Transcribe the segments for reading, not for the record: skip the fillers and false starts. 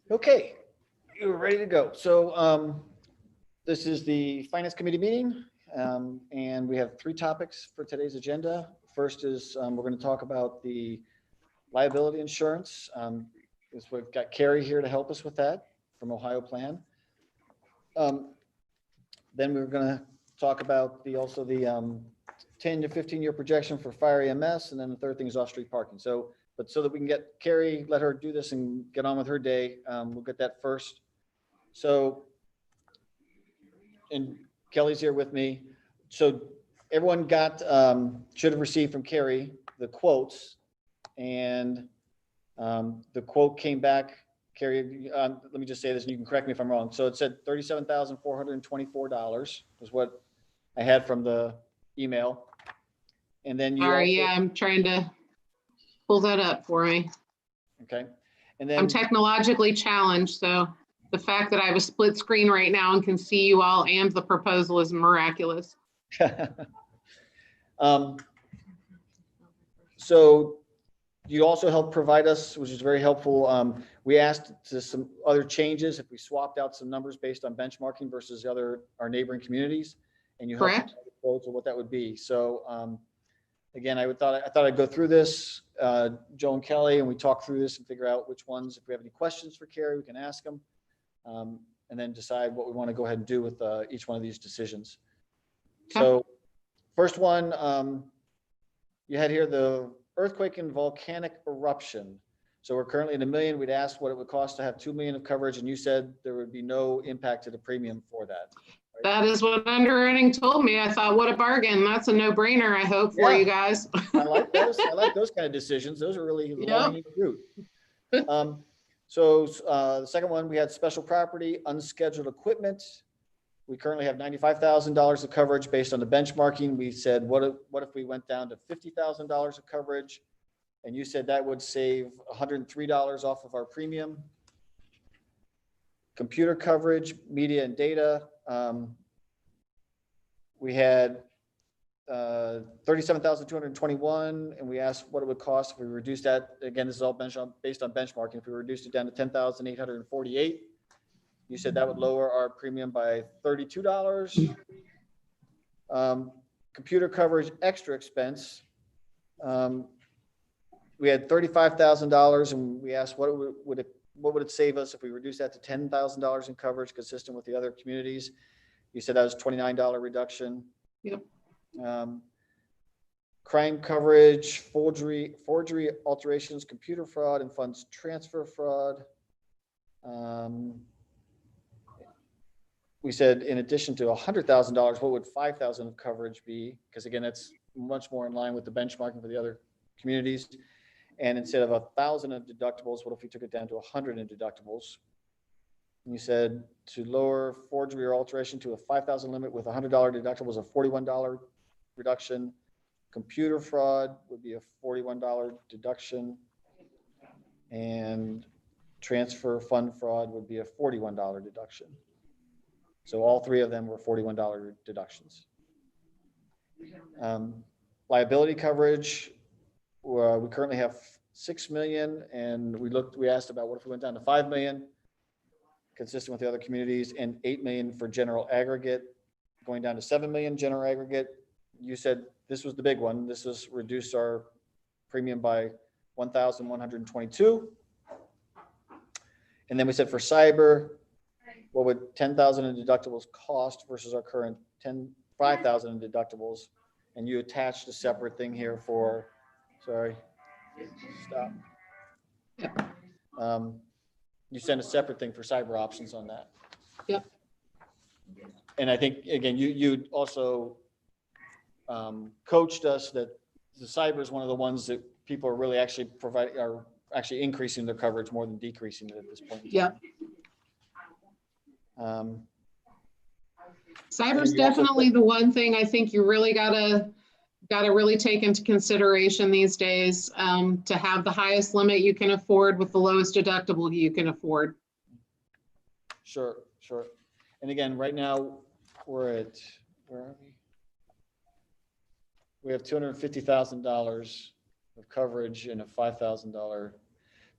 Okay, you're ready to go. So this is the Finance Committee meeting, and we have three topics for today's agenda. First is we're going to talk about the liability insurance. We've got Carrie here to help us with that from Ohio Plan. Then we're going to talk about also the 10 to 15-year projection for fire EMS, and then the third thing is off-street parking. So that we can get Carrie, let her do this and get on with her day, we'll get that first. So, and Kelly's here with me. So everyone got, should have received from Carrie the quotes, and the quote came back. Carrie, let me just say this, and you can correct me if I'm wrong. So it said $37,424 was what I had from the email. And then you Sorry, yeah, I'm trying to pull that up for me. Okay. And then I'm technologically challenged, so the fact that I have a split screen right now and can see you all and the proposal is miraculous. So you also helped provide us, which is very helpful. We asked to some other changes if we swapped out some numbers based on benchmarking versus our neighboring communities, and you helped quotes or what that would be. So again, I thought I'd go through this, Joe and Kelly, and we talk through this and figure out which ones. If we have any questions for Carrie, we can ask them, and then decide what we want to go ahead and do with each one of these decisions. Okay. So first one, you had here the earthquake and volcanic eruption. So we're currently at $1 million. We'd asked what it would cost to have $2 million of coverage, and you said there would be no impact to the premium for that. Right? That is what underwriting told me. I thought, what a bargain. That's a no-brainer, I hope, for you guys. I like those. I like those kind of decisions. Those are really long fruit. So the second one, we had special property, unscheduled equipment. We currently have $95,000 of coverage based on the benchmarking. We said, what if we went down to $50,000 of coverage? And you said that would save $103 off of our premium. Computer coverage, media and data. We had 37,221, and we asked what it would cost if we reduced that. Again, this is all based on benchmarking. If we reduced it down to 10,848, you said that would lower our premium by $32. Computer coverage extra expense. We had $35,000, and we asked what would it save us if we reduced that to $10,000 in coverage, consistent with the other communities. You said that was $29 reduction. Yep. Crime coverage, forgery, alterations, computer fraud, and funds transfer fraud. We said, in addition to $100,000, what would $5,000 of coverage be? Because again, that's much more in line with the benchmarking for the other communities. And instead of 1,000 of deductibles, what if we took it down to 100 in deductibles? And you said to lower forgery or alteration to a 5,000 limit with $100 deductibles, a $41 reduction. Computer fraud would be a $41 deduction, and transfer fund fraud would be a $41 deduction. So all three of them were $41 deductions. Liability coverage, we currently have 6 million, and we asked about what if we went down to 5 million, consistent with the other communities, and 8 million for general aggregate, going down to 7 million general aggregate. You said this was the big one. This was reduced our premium by 1,122. And then we said for cyber, what would 10,000 in deductibles cost versus our current 5,000 in deductibles? And you attached a separate thing here for, sorry, stop. You sent a separate thing for cyber options on that. Yep. And I think, again, you also coached us that the cyber is one of the ones that people are really actually increasing their coverage more than decreasing it at this point. Yeah. Cyber is definitely the one thing I think you really gotta really take into consideration these days, to have the highest limit you can afford with the lowest deductible you can afford. Sure. And again, right now we're at, where are we? We have $250,000 of coverage in a $5,000.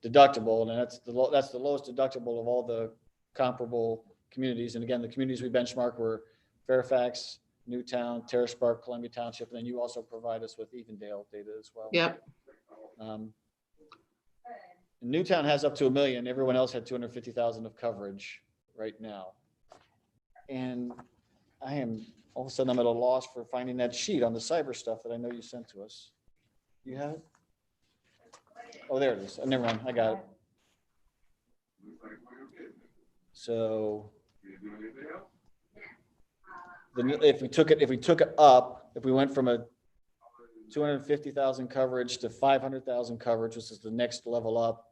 deductible, and that's the lowest deductible of all the comparable communities. And again, the communities we benchmark were Fairfax, Newtown, Terrace Park, Columbia Township, and then you also provide us with Evendale data as well. Yep. Newtown has up to $1 million. Everyone else had 250,000 of coverage right now. And I am, all of a sudden I'm at a loss for finding that sheet on the cyber stuff that I know you sent to us. You have it? Oh, there it is. Oh, never mind. I got it. So if we took it up, if we went from a 250,000 coverage to 500,000 coverage, which is the next level up,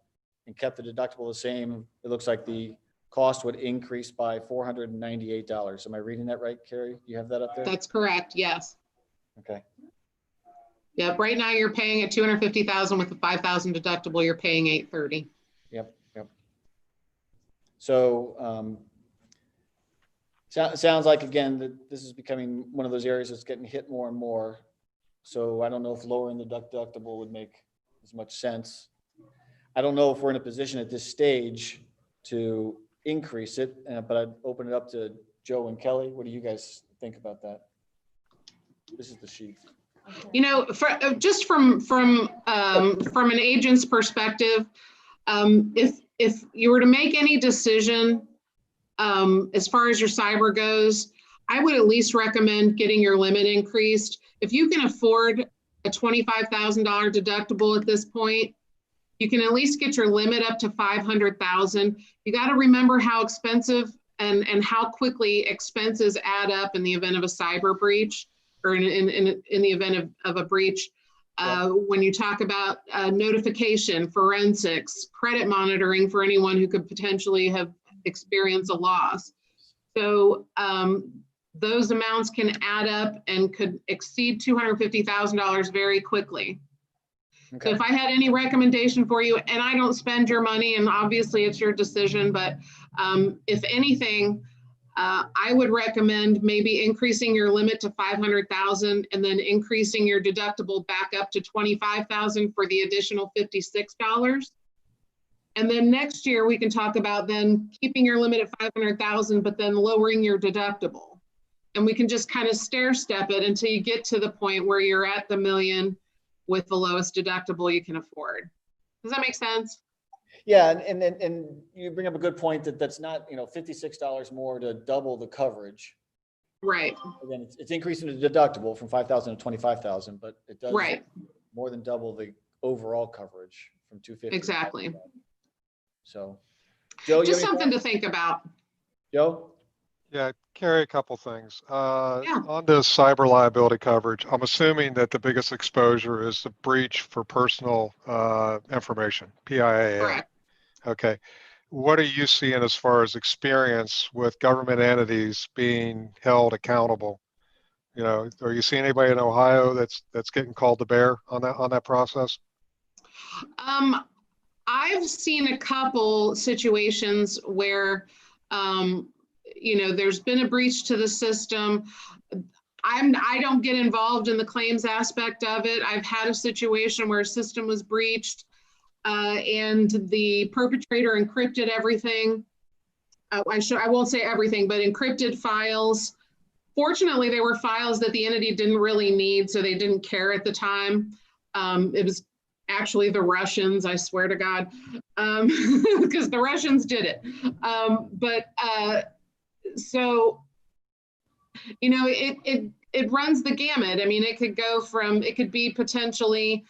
and kept the deductible the same, it looks like the cost would increase by $498. Am I reading that right, Carrie? You have that up there? That's correct. Yes. Okay. Yep. Right now you're paying at 250,000 with the 5,000 deductible. You're paying $830. Yep. So sounds like, again, that this is becoming one of those areas that's getting hit more and more. So I don't know if lowering the deductible would make as much sense. I don't know if we're in a position at this stage to increase it, but I'd open it up to Joe and Kelly. What do you guys think about that? This is the sheet. You know, just from an agent's perspective, if you were to make any decision as far as your cyber goes, I would at least recommend getting your limit increased. If you can afford a $25,000 deductible at this point, you can at least get your limit up to 500,000. You got to remember how expensive and how quickly expenses add up in the event of a cyber breach, or in the event of a breach. When you talk about notification, forensics, credit monitoring for anyone who could potentially have experienced a loss. So those amounts can add up and could exceed $250,000 very quickly. Okay. So if I had any recommendation for you, and I don't spend your money, and obviously it's your decision, but if anything, I would recommend maybe increasing your limit to 500,000 and then increasing your deductible back up to 25,000 for the additional $56. And then next year we can talk about then keeping your limit at 500,000, but then lowering your deductible. And we can just kind of stair step it until you get to the point where you're at the $1 million with the lowest deductible you can afford. Does that make sense? Yeah, and you bring up a good point that that's not, $56 more to double the coverage. Right. Again, it's increasing the deductible from 5,000 to 25,000, but it does more than double the overall coverage from 250. Exactly. So, Joe, just something to think about. Joe? Yeah, Carrie, a couple things. On this cyber liability coverage, I'm assuming that the biggest exposure is the breach for personal information, PIA. Correct. Okay. What are you seeing as far as experience with government entities being held accountable? Are you seeing anybody in Ohio that's getting called to bear on that process? I've seen a couple situations where there's been a breach to the system. I don't get involved in the claims aspect of it. I've had a situation where a system was breached and the perpetrator encrypted everything. I won't say everything, but encrypted files. Fortunately, they were files that the entity didn't really need, so they didn't care at the time. It was actually the Russians, I swear to God, because the Russians did it. So, it runs the gamut. I mean, it could go from, it could be potentially,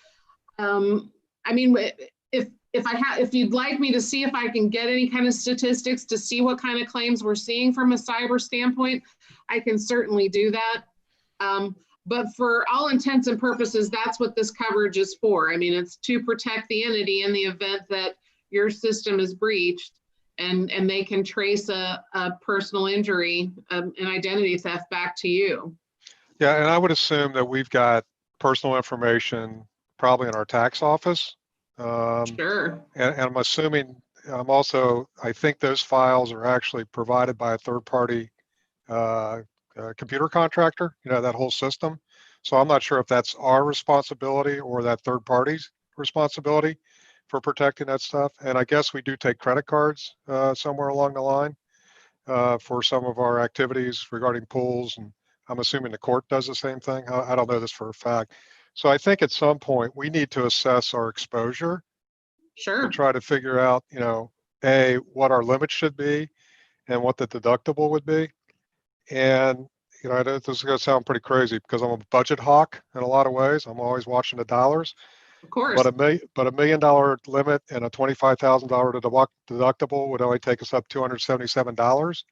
if you'd like me to see if I can get any kind of statistics to see what kind of claims we're seeing from a cyber standpoint, I can certainly do that. But for all intents and purposes, that's what this coverage is for. I mean, it's to protect the entity in the event that your system is breached and they can trace a personal injury, an identity theft back to you. Yeah, and I would assume that we've got personal information probably in our tax office. Sure. And I'm assuming, I think those files are actually provided by a third-party computer contractor, that whole system. So I'm not sure if that's our responsibility or that third party's responsibility, for protecting that stuff. And I guess we do take credit cards somewhere along the line for some of our activities regarding pools. And I'm assuming the court does the same thing. I don't know this for a fact. So I think at some point we need to assess our exposure to Sure. try to figure out, you know, A, what our limits should be and what the deductible would be. And, you know, this is going to sound pretty crazy because I'm a budget hawk in a lot of ways. I'm always watching the dollars. Of course. But $1 million limit and a $25,000 deductible would only take us up $277.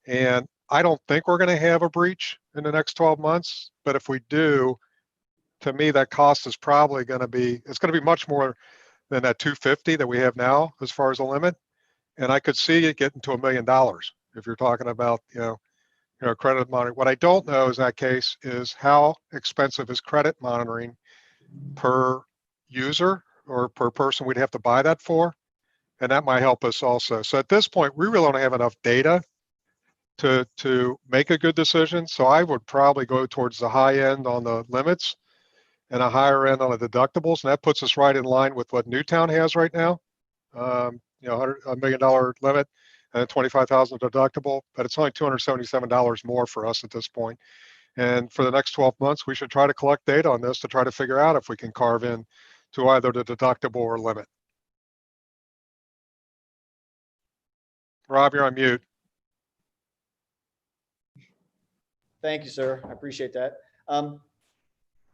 And I don't think we're going to have a breach in the next 12 months. But if we do, to me, that cost is probably going to be, it's going to be much more than that 250 that we have now as far as a limit. And I could see it getting to $1 million if you're talking about, you know, credit monitoring. What I don't know is that case is how expensive is credit monitoring per user or per person we'd have to buy that for. And that might help us also. So at this point, we really don't have enough data to make a good decision. So I would probably go towards the high end on the limits and a higher end on the deductibles. And that puts us right in line with what Newtown has right now. You know, $100 million limit and a $25,000 deductible, but it's only $277 more for us at this point. And for the next 12 months, we should try to collect data on this to try to figure out if we can carve in to either the deductible or limit. Rob, you're on mute. Thank you, sir. I appreciate that.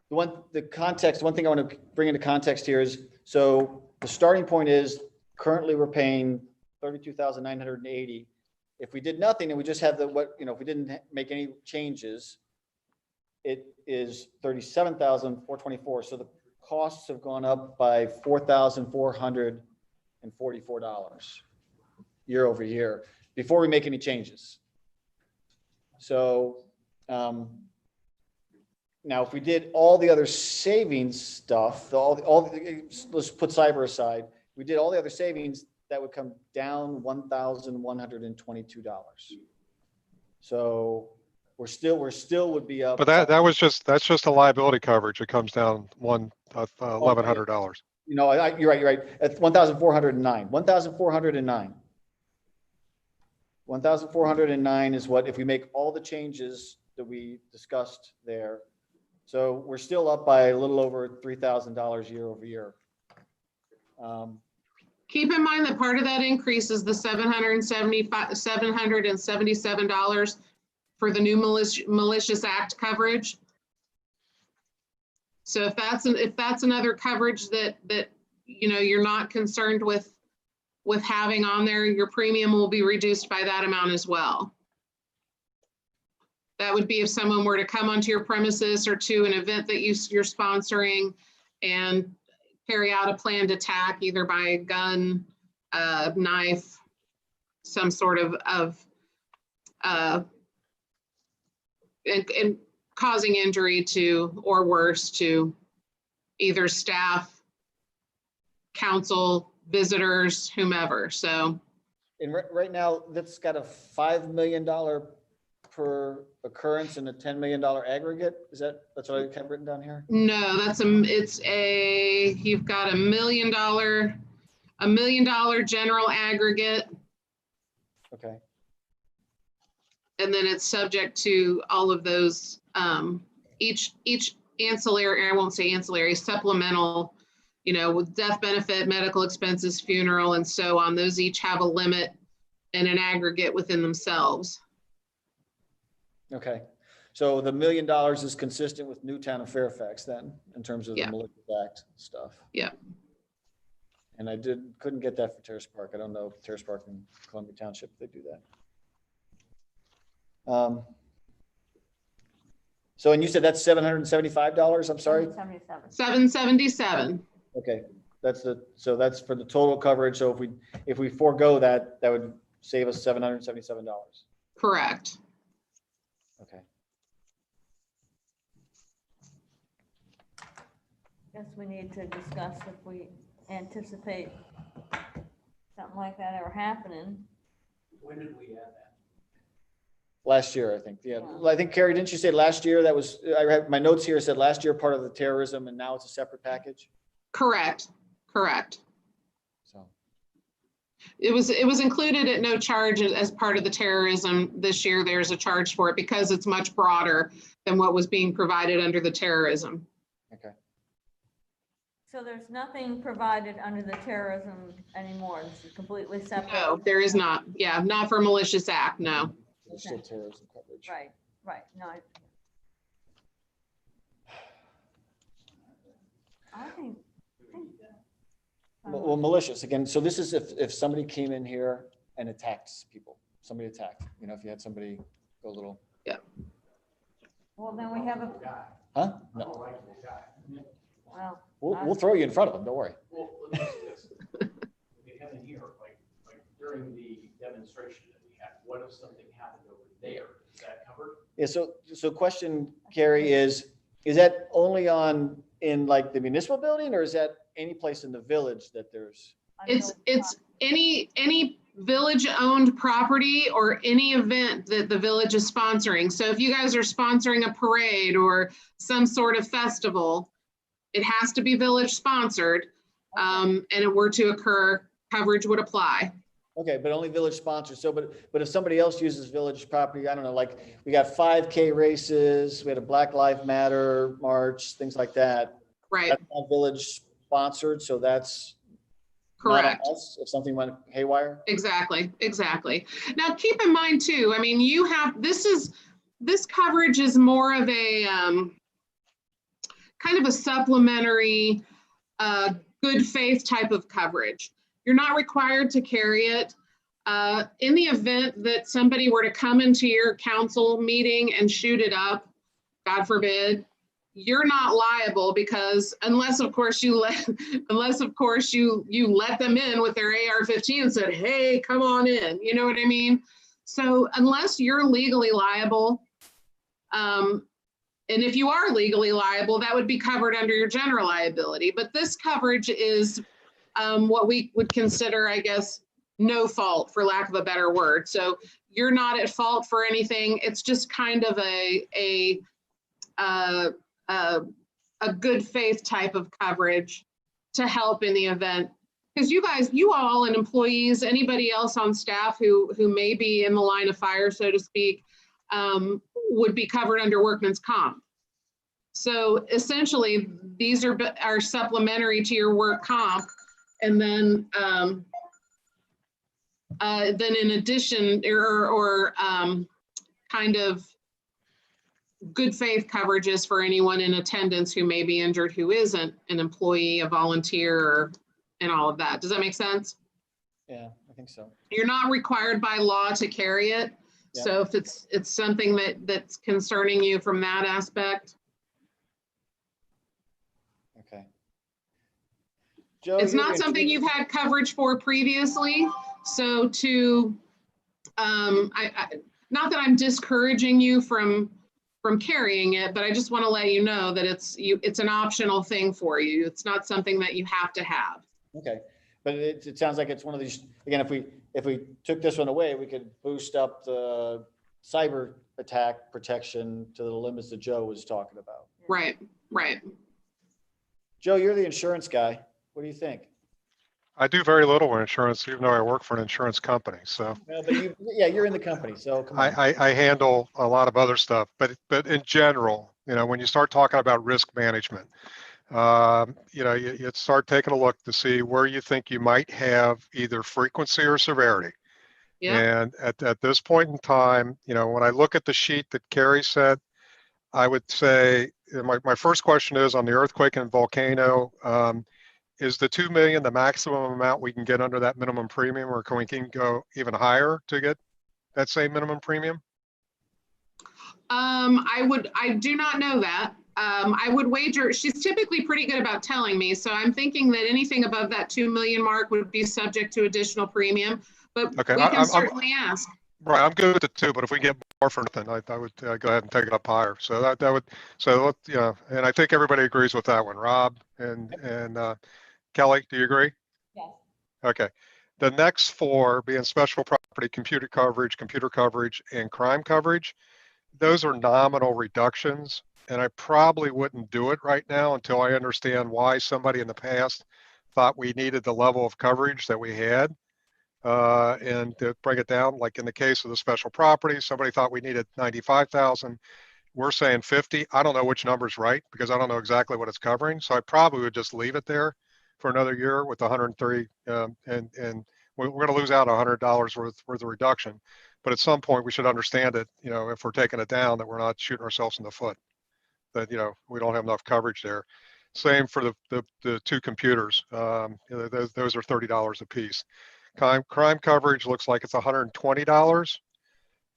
One thing I want to bring into context here is, so the starting point is currently we're paying $32,980. If we did nothing and we just have if we didn't make any changes, it is $37,424. So the costs have gone up by $4,444 year over year before we make any changes. So now, if we did all the other savings stuff, let's put cyber aside, we did all the other savings, that would come down $1,122. So we're still would be up. But that's just a liability coverage. It comes down $1,100. You know, you're right. At 1,409. 1,409 is what, if we make all the changes that we discussed there. So we're still up by a little over $3,000 year over year. Keep in mind that part of that increase is the $777 for the new malicious act coverage. So if that's another coverage that you know you're not concerned with having on there, your premium will be reduced by that amount as well. That would be if someone were to come onto your premises or to an event that you're sponsoring and carry out a planned attack, either by a gun, knife, some sort of and causing injury to, or worse, to either staff, council, visitors, whomever. So, and right now, that's got a $5 million per occurrence and a $10 million aggregate. That's what I have written down here? No, you've got $1 million general aggregate. Okay. And then it's subject to all of those, each ancillary, I won't say ancillary, supplemental, you know, with death benefit, medical expenses, funeral, and so on. Those each have a limit and an aggregate within themselves. Okay. So the $1 million is consistent with Newtown and Fairfax then, in terms of the malicious act stuff. Yeah. And I couldn't get that for Terrace Park. I don't know if Terrace Park in Columbia Township, they do that. So, and you said that's $775, I'm sorry? $777. Okay. So that's for the total coverage. So if we forego that, that would save us $777. Correct. Okay. Guess we need to discuss if we anticipate something like that ever happening. When did we add that? Last year, I think. Yeah. I think, Carrie, didn't you say last year that was, I have my notes here said last year part of the terrorism and now it's a separate package? Correct. it was included at no charge as part of the terrorism. This year, there's a charge for it because it's much broader than what was being provided under the terrorism. Okay. So there's nothing provided under the terrorism anymore. This is completely separate. No, there is not. Yeah, not for malicious act, no. There's still terrorism coverage. Right, no. I think. Well, malicious, again, so this is if somebody came in here and attacked people, somebody attacked, you know, if you had somebody go a little, Well, then we have a, huh? No, well. we'll throw you in front of them, don't worry. Well, let me ask you this. When they come in here, like during the demonstration that we had, what if something happened over there? Is that covered? Yeah, so question, Carrie, is that only in like the municipal building, or is that any place in the village that there's? It's any village-owned property or any event that the village is sponsoring. So if you guys are sponsoring a parade or some sort of festival, it has to be village-sponsored, and it were to occur, coverage would apply. Okay, but only village sponsored. So, but if somebody else uses village property, I don't know, like we got 5K races, we had a Black Lives Matter march, things like that. Right, That's not village sponsored, so that's not on correct. us if something went haywire. Exactly. Now, keep in mind too, I mean, you have, this coverage is more of a kind of a supplementary, good faith type of coverage. You're not required to carry it. In the event that somebody were to come into your council meeting and shoot it up, God forbid, you're not liable because unless of course you let them in with their AR-15 and said, hey, come on in, you know what I mean? So unless you're legally liable, and if you are legally liable, that would be covered under your general liability. But this coverage is what we would consider, I guess, no fault, for lack of a better word. So you're not at fault for anything. It's just kind of a good faith type of coverage to help in the event. Because you all and employees, anybody else on staff who may be in the line of fire, so to speak, would be covered under workman's comp. So essentially, these are supplementary to your work comp. And then in addition, or kind of good faith coverages for anyone in attendance who may be injured, who isn't an employee, a volunteer, and all of that. Does that make sense? Yeah, I think so. You're not required by law to carry it. Yeah. So if it's something that's concerning you from that aspect. Okay. Joe, It's you're not something you've had coverage for previously. So not that I'm discouraging you from carrying it, but I just want to let you know that it's an optional thing for you. It's not something that you have to have. Okay, but it sounds like it's one of these, again, if we took this one away, we could boost up the cyber attack protection to the limits that Joe was talking about. Right. Joe, you're the insurance guy. What do you think? I do very little in insurance, even though I work for an insurance company. So Well, but you're in the company, so come on. I handle a lot of other stuff, but in general, when you start talking about risk management, you start taking a look to see where you think you might have either frequency or severity. Yeah. And at this point in time, when I look at the sheet that Carrie said, I would say my first question is on the earthquake and volcano. Is the 2 million the maximum amount we can get under that minimum premium, or can we go even higher to get that same minimum premium? I do not know that. I would wager, she's typically pretty good about telling me. So I'm thinking that anything above that 2 million mark would be subject to additional premium, but Okay, we can certainly ask. Right, I'm good with the 2, but if we get more for nothing, I would go ahead and take it up higher. So that would, and I think everybody agrees with that one. Rob and Kelly, do you agree? Yes. Okay. The next 4 being special property, computer coverage, and crime coverage. Those are nominal reductions, and I probably wouldn't do it right now until I understand why somebody in the past thought we needed the level of coverage that we had. And to bring it down, like in the case of the special property, somebody thought we needed 95,000. We're saying 50. I don't know which number's right because I don't know exactly what it's covering. So I probably would just leave it there for another year with 130, and we're going to lose out $100 worth of reduction. But at some point we should understand it, you know, if we're taking it down, that we're not shooting ourselves in the foot, that, you know, we don't have enough coverage there. Same for the two computers. You know, those are $30 a piece. Crime coverage looks like it's $120,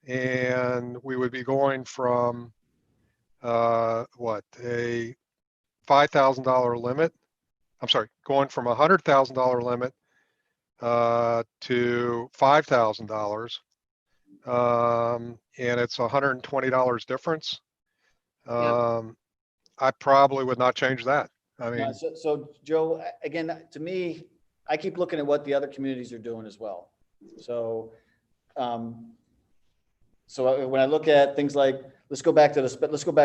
and we would be going from what, a $5,000 limit. I'm sorry, going from $100,000 limit to $5,000, and it's $120 difference. I probably would not change that. I mean, So Joe, again, to me, I keep looking at what the other communities are doing as well. So, when I look at things like, let's go back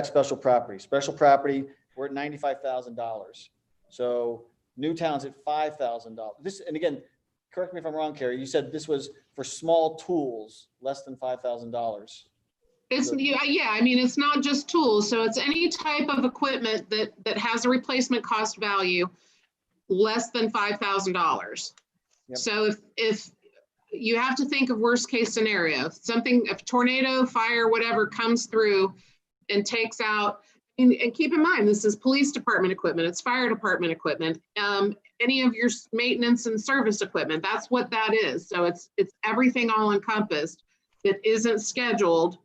special property. Special property, we're at $95,000. So Newtown's at $5,000. This, and again, correct me if I'm wrong, Carrie, you said this was for small tools, less than $5,000. It's, yeah, I mean, it's not just tools. So it's any type of equipment that has a replacement cost value less than $5,000. Yep. So if you have to think of worst case scenario, something, if tornado, fire, whatever comes through and takes out, and keep in mind, this is police department equipment, it's fire department equipment, any of your maintenance and service equipment, that's what that is. So it's everything all encompassed that isn't scheduled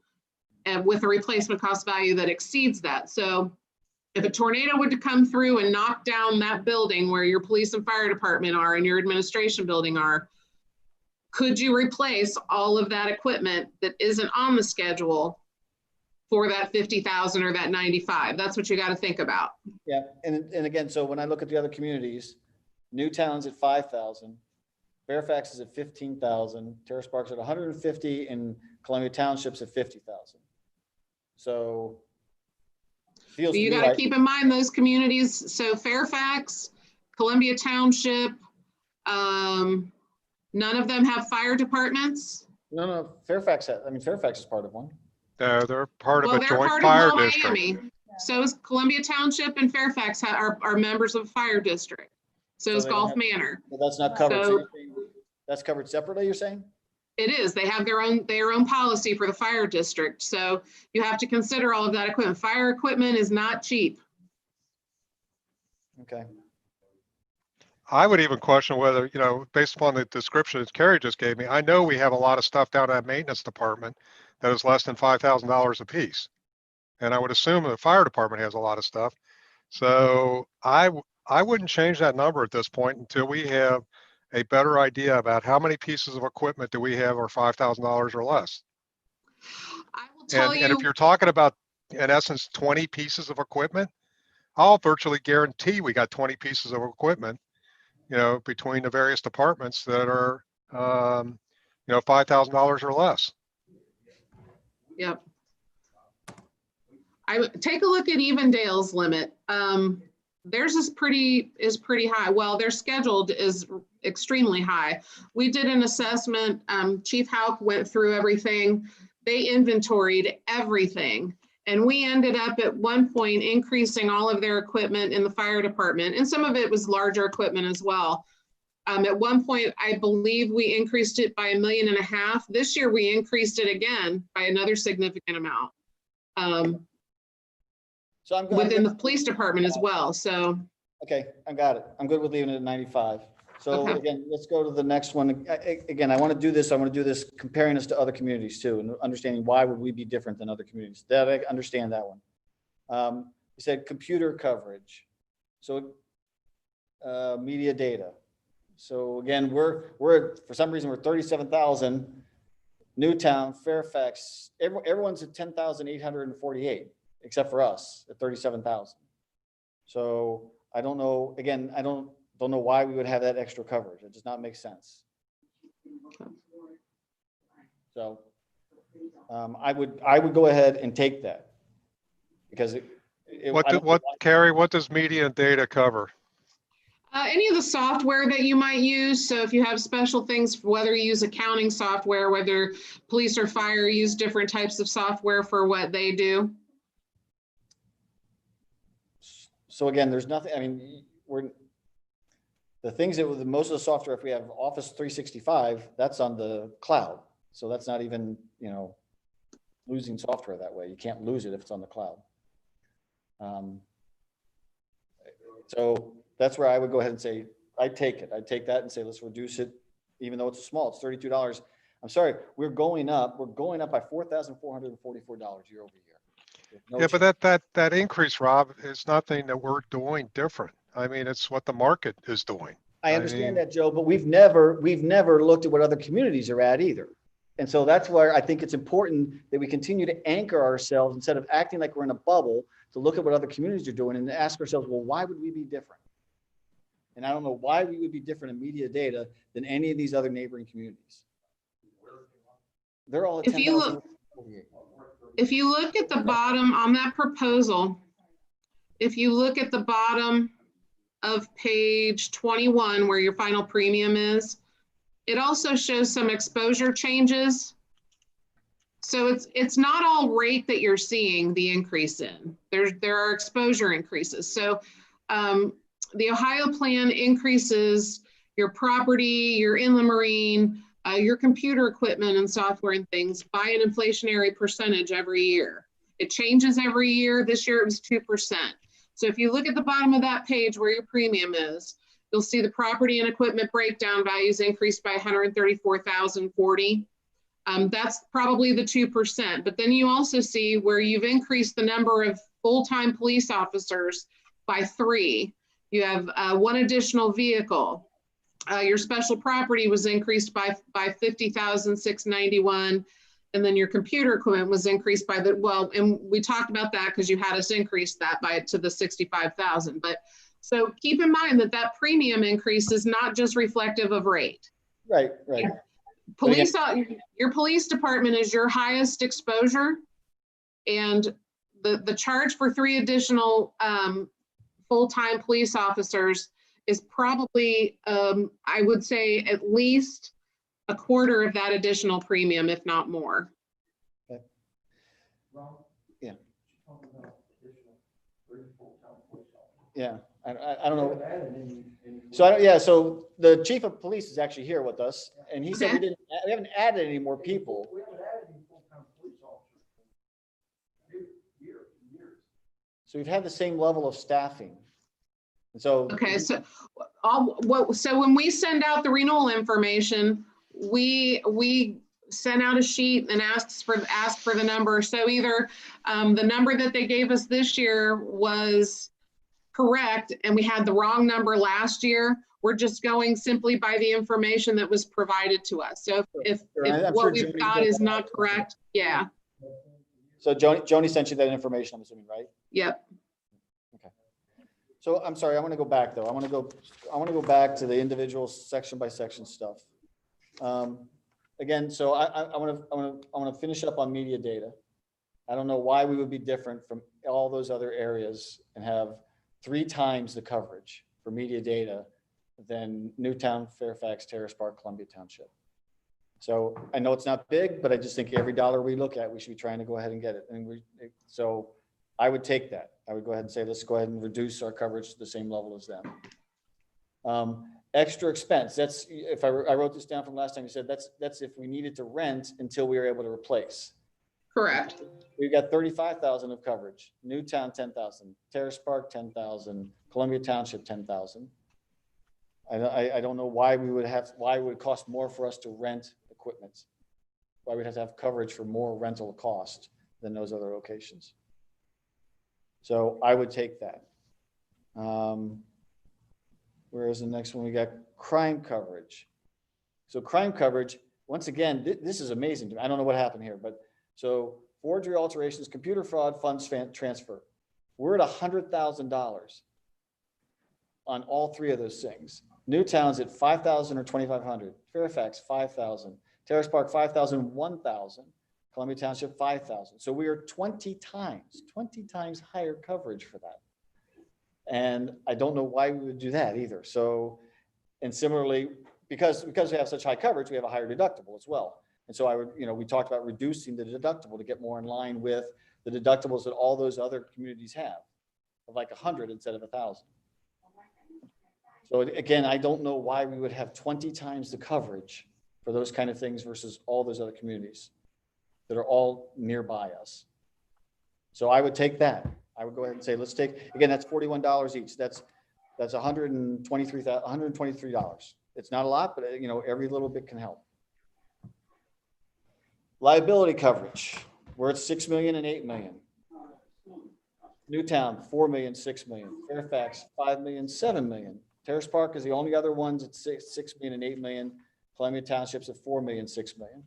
and with a replacement cost value that exceeds that. So if a tornado were to come through and knock down that building where your police and fire department are and your administration building are, could you replace all of that equipment that isn't on the schedule for that 50,000 or that 95? That's what you got to think about. Yeah, and again, so when I look at the other communities, Newtown's at 5,000, Fairfax is at 15,000, Terrace Park's at 150, and Columbia Township's at 50,000. So feels So you to me got to like, keep in mind those communities. So Fairfax, Columbia Township, none of them have fire departments. no, Fairfax is part of one. they're part of Well, a they're joint part fire of district. Miami. So is Columbia Township and Fairfax are members of the fire district. So is they don't Gulf have- Manor. Well, that's not covered. So- That's covered separately, you're saying? It is. They have their own policy for the fire district. So you have to consider all of that equipment. Fire equipment is not cheap. Okay. I would even question whether, you know, based upon the description that Carrie just gave me, I know we have a lot of stuff down at maintenance department that is less than $5,000 a piece. And I would assume the fire department has a lot of stuff. So I wouldn't change that number at this point until we have a better idea about how many pieces of equipment do we have are $5,000 or less. I will tell And you, if you're talking about, in essence, 20 pieces of equipment, I'll virtually guarantee we got 20 pieces of equipment, you know, between the various departments that are, you know, $5,000 or less. yep. I would take a look at Evendale's limit. Theirs is pretty high. Well, their scheduled is extremely high. We did an assessment. Chief Houck went through everything. They inventoried everything. And we ended up at one point increasing all of their equipment in the fire department. And some of it was larger equipment as well. At one point, I believe we increased it by $1.5 million. This year, we increased it again by another significant amount. So I'm Within the police department as well, so. Okay, I got it. I'm good with leaving it at 95. So Okay. again, let's go to the next one. Again, I want to do this, comparing us to other communities too, and understanding why would we be different than other communities. That I understand that one. You said computer coverage. So media data. So again, we're for some reason, we're 37,000. Newtown, Fairfax, everyone's at 10,848. Except for us at 37,000. So I don't know, again, I don't know why we would have that extra coverage. It does not make sense. So I would go ahead and take that because Carrie, what does media and data cover? Any of the software that you might use. So if you have special things, whether you use accounting software, whether police or fire use different types of software for what they do. So again, there's nothing, I mean, the things that with most of the software, if we have Office 365, that's on the cloud. So that's not even, you know, losing software that way. You can't lose it if it's on the cloud. So that's where I would go ahead and say, I'd take it. I'd take that and say, let's reduce it, even though it's small, it's $32. I'm sorry, we're going up by $4,444 year over year. No Yeah, change. but that increase, Rob, is nothing that we're doing different. I mean, it's what the market is doing. I mean, understand that, Joe, but we've never looked at what other communities are at either. And so that's where I think it's important that we continue to anchor ourselves instead of acting like we're in a bubble, to look at what other communities are doing and ask ourselves, well, why would we be different? And I don't know why we would be different in media data than any of these other neighboring communities. They're all at If you 10,048. If you look at the bottom on that proposal, if you look at the bottom of page 21, where your final premium is, it also shows some exposure changes. So it's not all rate that you're seeing the increase in. There are exposure increases. So the Ohio plan increases your property, your inland marine, your computer equipment and software and things by an inflationary percentage every year. It changes every year. This year it was 2%. So if you look at the bottom of that page where your premium is, you'll see the property and equipment breakdown values increased by $134,040. That's probably the 2%. But then you also see where you've increased the number of full-time police officers by 3. You have 1 additional vehicle. Your special property was increased by $50,691, and then your computer equipment was increased by and we talked about that because you had us increase that to the 65,000. But so keep in mind that premium increase is not just reflective of rate. Right. Your police department is your highest exposure, and the charge for 3 additional full-time police officers is probably, I would say, at least a quarter of that additional premium, if not more. Okay. Yeah. Yeah, I don't know. So so the chief of police is actually here with us, and he said we haven't added any more people. We haven't added any full-time police officers for years. So we've had the same level of staffing. And so Okay, so when we send out the renewal information, we send out a sheet and ask for the number. So either the number that they gave us this year was correct and we had the wrong number last year. We're just going simply by the information that was provided to us. So if what we've got is not correct, yeah. So Joni sent you that information, I'm assuming, right? Yep. Okay. So I'm sorry, I want to go back though. I want to go back to the individual section by section stuff. Again, so I want to finish up on media data. I don't know why we would be different from all those other areas and have 3 times the coverage for media data than Newtown, Fairfax, Terrace Park, Columbia Township. So I know it's not big, but I just think every dollar we look at, we should be trying to go ahead and get it. And so I would take that. I would go ahead and say, let's go ahead and reduce our coverage to the same level as them. Extra expense. That's, if I wrote this down from last time, you said that's if we needed to rent until we were able to replace. Correct. We've got 35,000 of coverage. Newtown, 10,000. Terrace Park, 10,000. Columbia Township, 10,000. I don't know why it would cost more for us to rent equipment. Why we'd have to have coverage for more rental cost than those other locations. So I would take that. Whereas the next one, we got crime coverage. So crime coverage, once again, this is amazing to me. I don't know what happened here, but so forgery, alterations, computer fraud, funds transfer. We're at $100,000 on all 3 of those things. Newtown's at 5,000 or 2,500. Fairfax, 5,000. Terrace Park, 5,000, 1,000. Columbia Township, 5,000. So we are 20 times higher coverage for that. And I don't know why we would do that either. So, and similarly, because we have such high coverage, we have a higher deductible as well. And so I would, we talked about reducing the deductible to get more in line with the deductibles that all those other communities have, of like 100 instead of 1,000. So again, I don't know why we would have 20 times the coverage for those kind of things versus all those other communities that are all nearby us. So I would take that. I would go ahead and say, let's take, again, that's $41 each. That's $123. It's not a lot, but every little bit can help. Liability coverage, we're at 6 million and 8 million. Newtown, 4 million, 6 million. Fairfax, 5 million, 7 million. Terrace Park is the only other ones at 6 million and 8 million. Columbia Township's at 4 million, 6 million.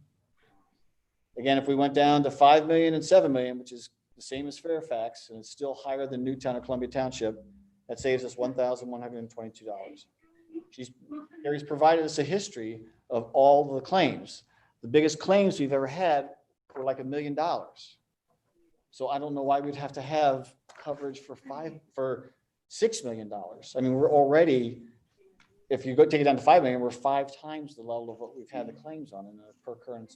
Again, if we went down to 5 million and 7 million, which is the same as Fairfax, and it's still higher than Newtown or Columbia Township, that saves us $1,122. Carrie's provided us a history of all the claims. The biggest claims we've ever had were like $1 million. So I don't know why we'd have to have coverage for $6 million. I mean, we're already, if you take it down to 5 million, we're 5 times the level of what we've had the claims on in a per occurrence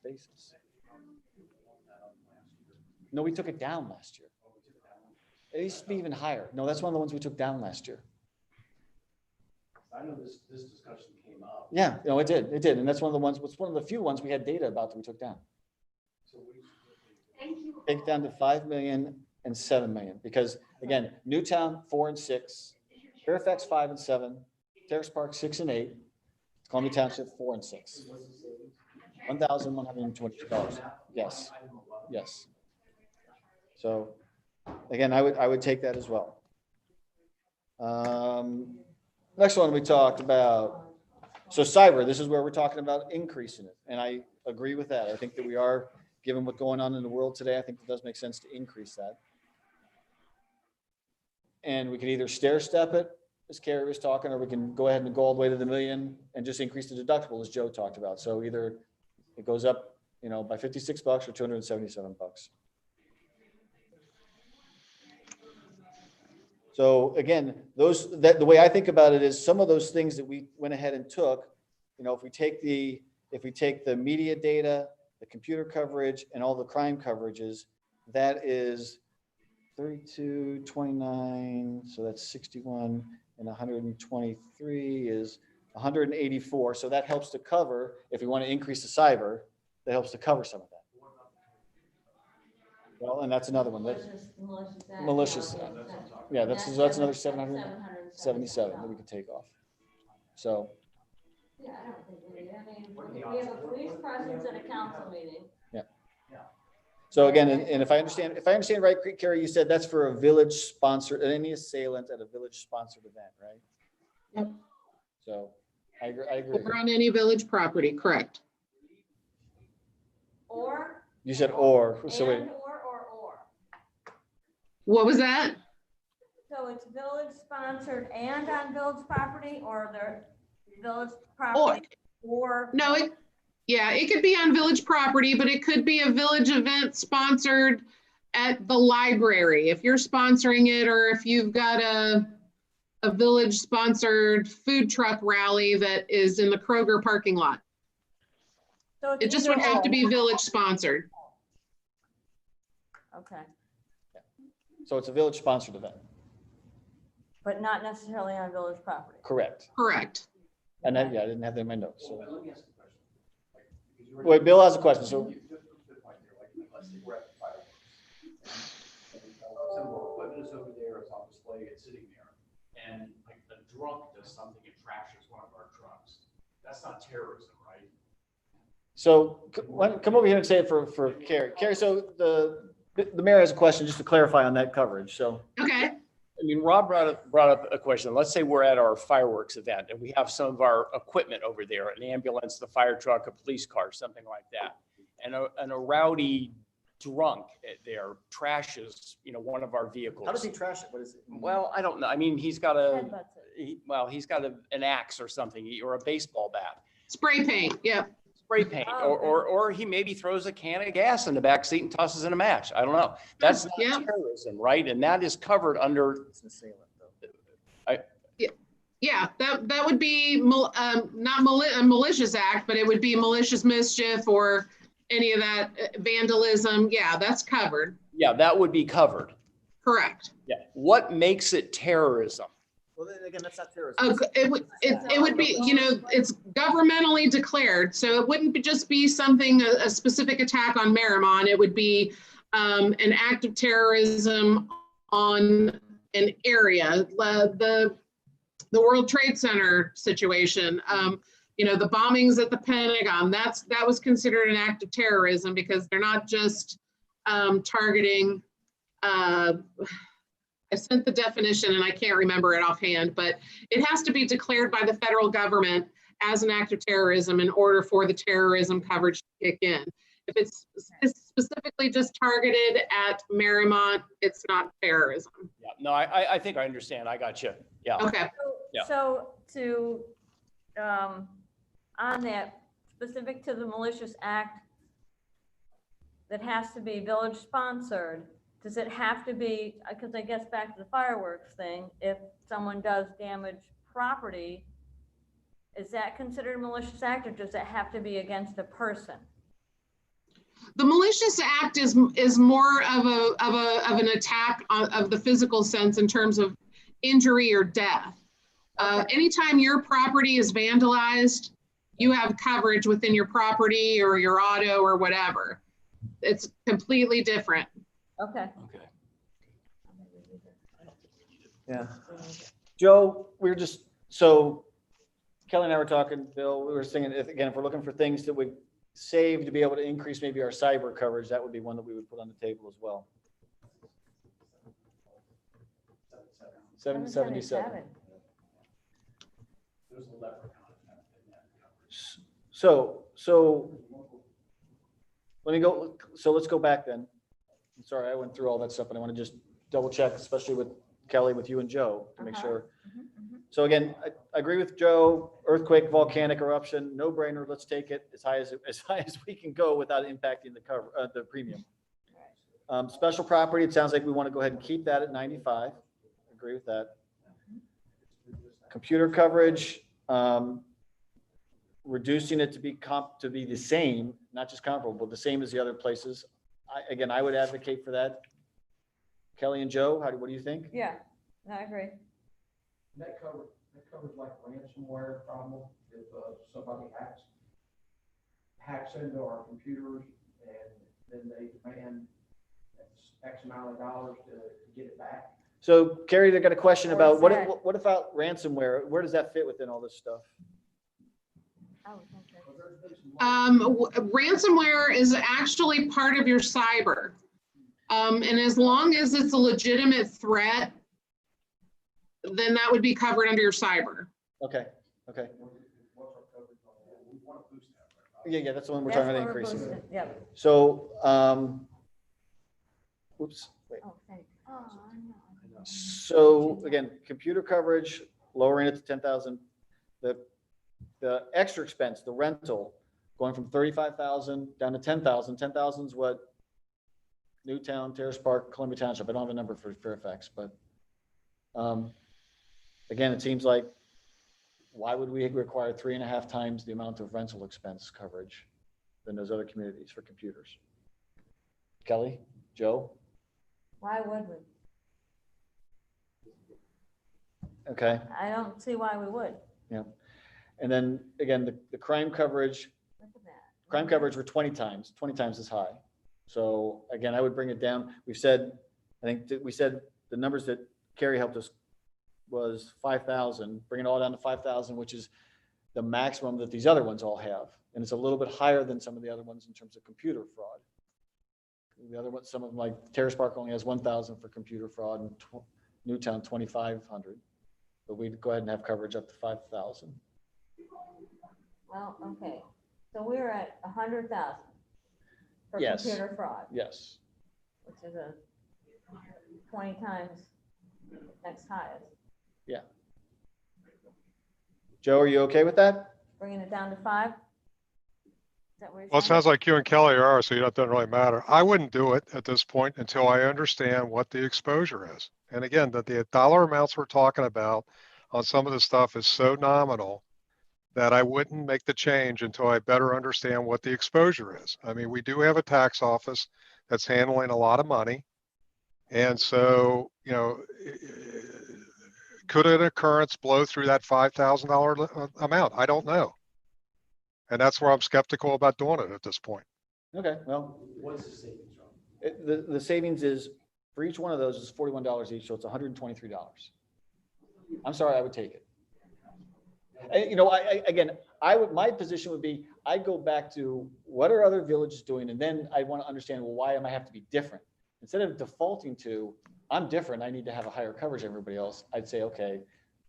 basis. No, we took it down last year. It used to be even higher. No, that's one of the ones we took down last year. I know this discussion came up. Yeah, it did. And that's one of the ones, it's one of the few ones we had data about that we took down. So Take it down to 5 million and 7 million, because again, Newtown, 4 and 6, Fairfax, 5 and 7, Terrace Park, 6 and 8, Columbia Township, 4 and 6. $1,122. Yes. Yes. So again, I would take that as well. Next one we talked about. So cyber, this is where we're talking about increasing it. And I agree with that. I think that we are, given what's going on in the world today, I think it does make sense to increase that. And we can either stair step it, as Carrie was talking, or we can go ahead and go all the way to the million and just increase the deductible, as Joe talked about. So either it goes up, by $56 or $277. So again, the way I think about it is some of those things that we went ahead and took, if we take the media data, the computer coverage, and all the crime coverages, that is 32, 29, so that's 61, and 123 is 184. So that helps to cover, if we want to increase the cyber, that helps to cover some of that. Well, and that's another one. Malicious. Yeah, that's another 777 that we could take off. So. Yeah, I don't think we have a police presence at a council meeting. Yeah. So again, and if I understand right, Carrie, you said that's for a village sponsored, any assailant at a village sponsored event, right? Yep. So I agree. Or on any village property, correct. Or. You said or. So wait. Or. What was that? So it's village sponsored and on village property, or the village property or. No, it could be on village property, but it could be a village event sponsored at the library. If you're sponsoring it, or if you've got a village sponsored food truck rally that is in the Kroger parking lot. So it just would have to be village sponsored. Okay. So it's a village sponsored event. But not necessarily on village property. Correct. Correct. And then, I didn't have that in my notes. So. Wait, Bill has a question. So. Let's say we're at the fireworks. Some of our equipment is over there, it's on display, it's sitting there. And like a drunk does something and trashes one of our trucks. That's not terrorism, right? So come over here and say it for Carrie. Carrie, so the mayor has a question just to clarify on that coverage. So. Okay. I mean, Rob brought up a question. Let's say we're at our fireworks event and we have some of our equipment over there, an ambulance, the fire truck, a police car, something like that. And a rowdy drunk there trashes, one of our vehicles. How does he trash it? What is it? Well, I don't know. I mean, he's got Headbutts it. an axe or something, or a baseball bat. Spray paint. Yep. Spray paint, Oh, okay. or he maybe throws a can of gas in the back seat and tosses in a match. I don't know. That's not Yeah. terrorism, right? And that is covered under, It's an assailant, though. Yeah, that would be not a malicious act, but it would be malicious mischief or any of that vandalism. Yeah, that's covered. Yeah, that would be covered. Correct. Yeah. What makes it terrorism? Well, then again, that's not terrorism. It would be, you know, it's governmentally declared. So it wouldn't just be something, a specific attack on Mariemont. It would be an act of terrorism on an area. The World Trade Center situation, you know, the bombings at the Pentagon, that was considered an act of terrorism because they're not just targeting, I sent the definition and I can't remember it offhand, but it has to be declared by the federal government as an act of terrorism in order for the terrorism coverage to kick in. If it's specifically just targeted at Mariemont, it's not terrorism. Yeah, no, I think I understand. I got you. Yeah. Okay. Yeah. So to, on that, specific to the malicious act that has to be village sponsored, does it have to be, because I guess back to the fireworks thing, if someone does damage property, is that considered a malicious act or does it have to be against a person? The malicious act is more of an attack of the physical sense in terms of injury or death. Anytime your property is vandalized, you have coverage within your property or your auto or whatever. It's completely different. Okay. Okay. Yeah. Joe, so Kelly and I were talking, Bill, we were thinking, if we're looking for things that would save to be able to increase maybe our cyber coverage, that would be one that we would put on the table as well. 777. There's a leprechaun. So let's go back then. I'm sorry, I went through all that stuff, and I want to just double check, especially with Kelly, with you and Joe, to make sure. So again, I agree with Joe, earthquake, volcanic eruption, no brainer. Let's take it as high as we can go without impacting the premium. Special property, it sounds like we want to go ahead and keep that at 95. Agree with that. Computer coverage, reducing it to be the same, not just comparable, but the same as the other places. I would advocate for that. Kelly and Joe, what do you think? Yeah, I agree. That covers like ransomware problem. If somebody hacks into our computers and then they demand X amount of dollars to get it back. So Carrie, they got a question Or about is what that- about ransomware? Where does that fit within all this stuff? Ransomware is actually part of your cyber. And as long as it's a legitimate threat, then that would be covered under your cyber. Okay. What's our coverage on that? We want to boost that. Yeah, that's the one we're That's talking about what we're increasing. boosting. Yep. So, whoops, wait. Okay. Oh, no. So again, computer coverage, lowering it to 10,000. The extra expense, the rental, going from 35,000 down to 10,000. 10,000 is what Newtown, Terrace Park, Columbia Township. I don't have a number for Fairfax, but again, it seems like why would we require 3.5 times the amount of rental expense coverage than those other communities for computers? Kelly, Joe? Why would we? Okay. I don't see why we would. Yeah. And then again, the crime coverage, Look at that. crime coverage were 20 times as high. So again, I would bring it down. We said the numbers that Carrie helped us was 5,000, bring it all down to 5,000, which is the maximum that these other ones all have. And it's a little bit higher than some of the other ones in terms of computer fraud. The other ones, some of them like Terrace Park only has 1,000 for computer fraud and Newtown 2,500. But we'd go ahead and have coverage up to 5,000. Well, okay. So we're at 100,000 for Yes. computer fraud, Yes. which is a 20 times next highest. Yeah. Joe, are you okay with that? Bringing it down to 5? Is that what you're Well, it saying? sounds like you and Kelly are, so that doesn't really matter. I wouldn't do it at this point until I understand what the exposure is. And again, that the dollar amounts we're talking about on some of the stuff is so nominal that I wouldn't make the change until I better understand what the exposure is. I mean, we do have a tax office that's handling a lot of money. And so, you know, could an occurrence blow through that $5,000 amount? I don't know. And that's where I'm skeptical about doing it at this point. Okay, well, What's the savings from? the savings is, for each one of those is $41 each, so it's $123. I'm sorry, I would take it. You know, again, my position would be, I'd go back to what are other villages doing? And then I want to understand, well, why am I have to be different? Instead of defaulting to, I'm different, I need to have a higher coverage than everybody else. I'd say, okay,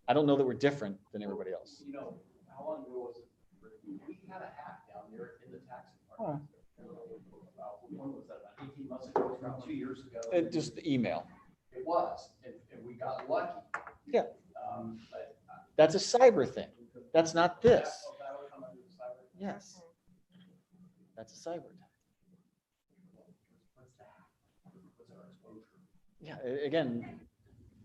I don't know that we're different than everybody else. You know, how long ago was it? We had a hack down there in the tax department. When was that, about 18 months ago, around 2 years ago? Just the email. It was, and we got lucky. Yeah. But That's a cyber thing. That's not this. that would come under the cyber. Yes. That's a cyber attack. What's the hack? What's our exposure? Yeah, again,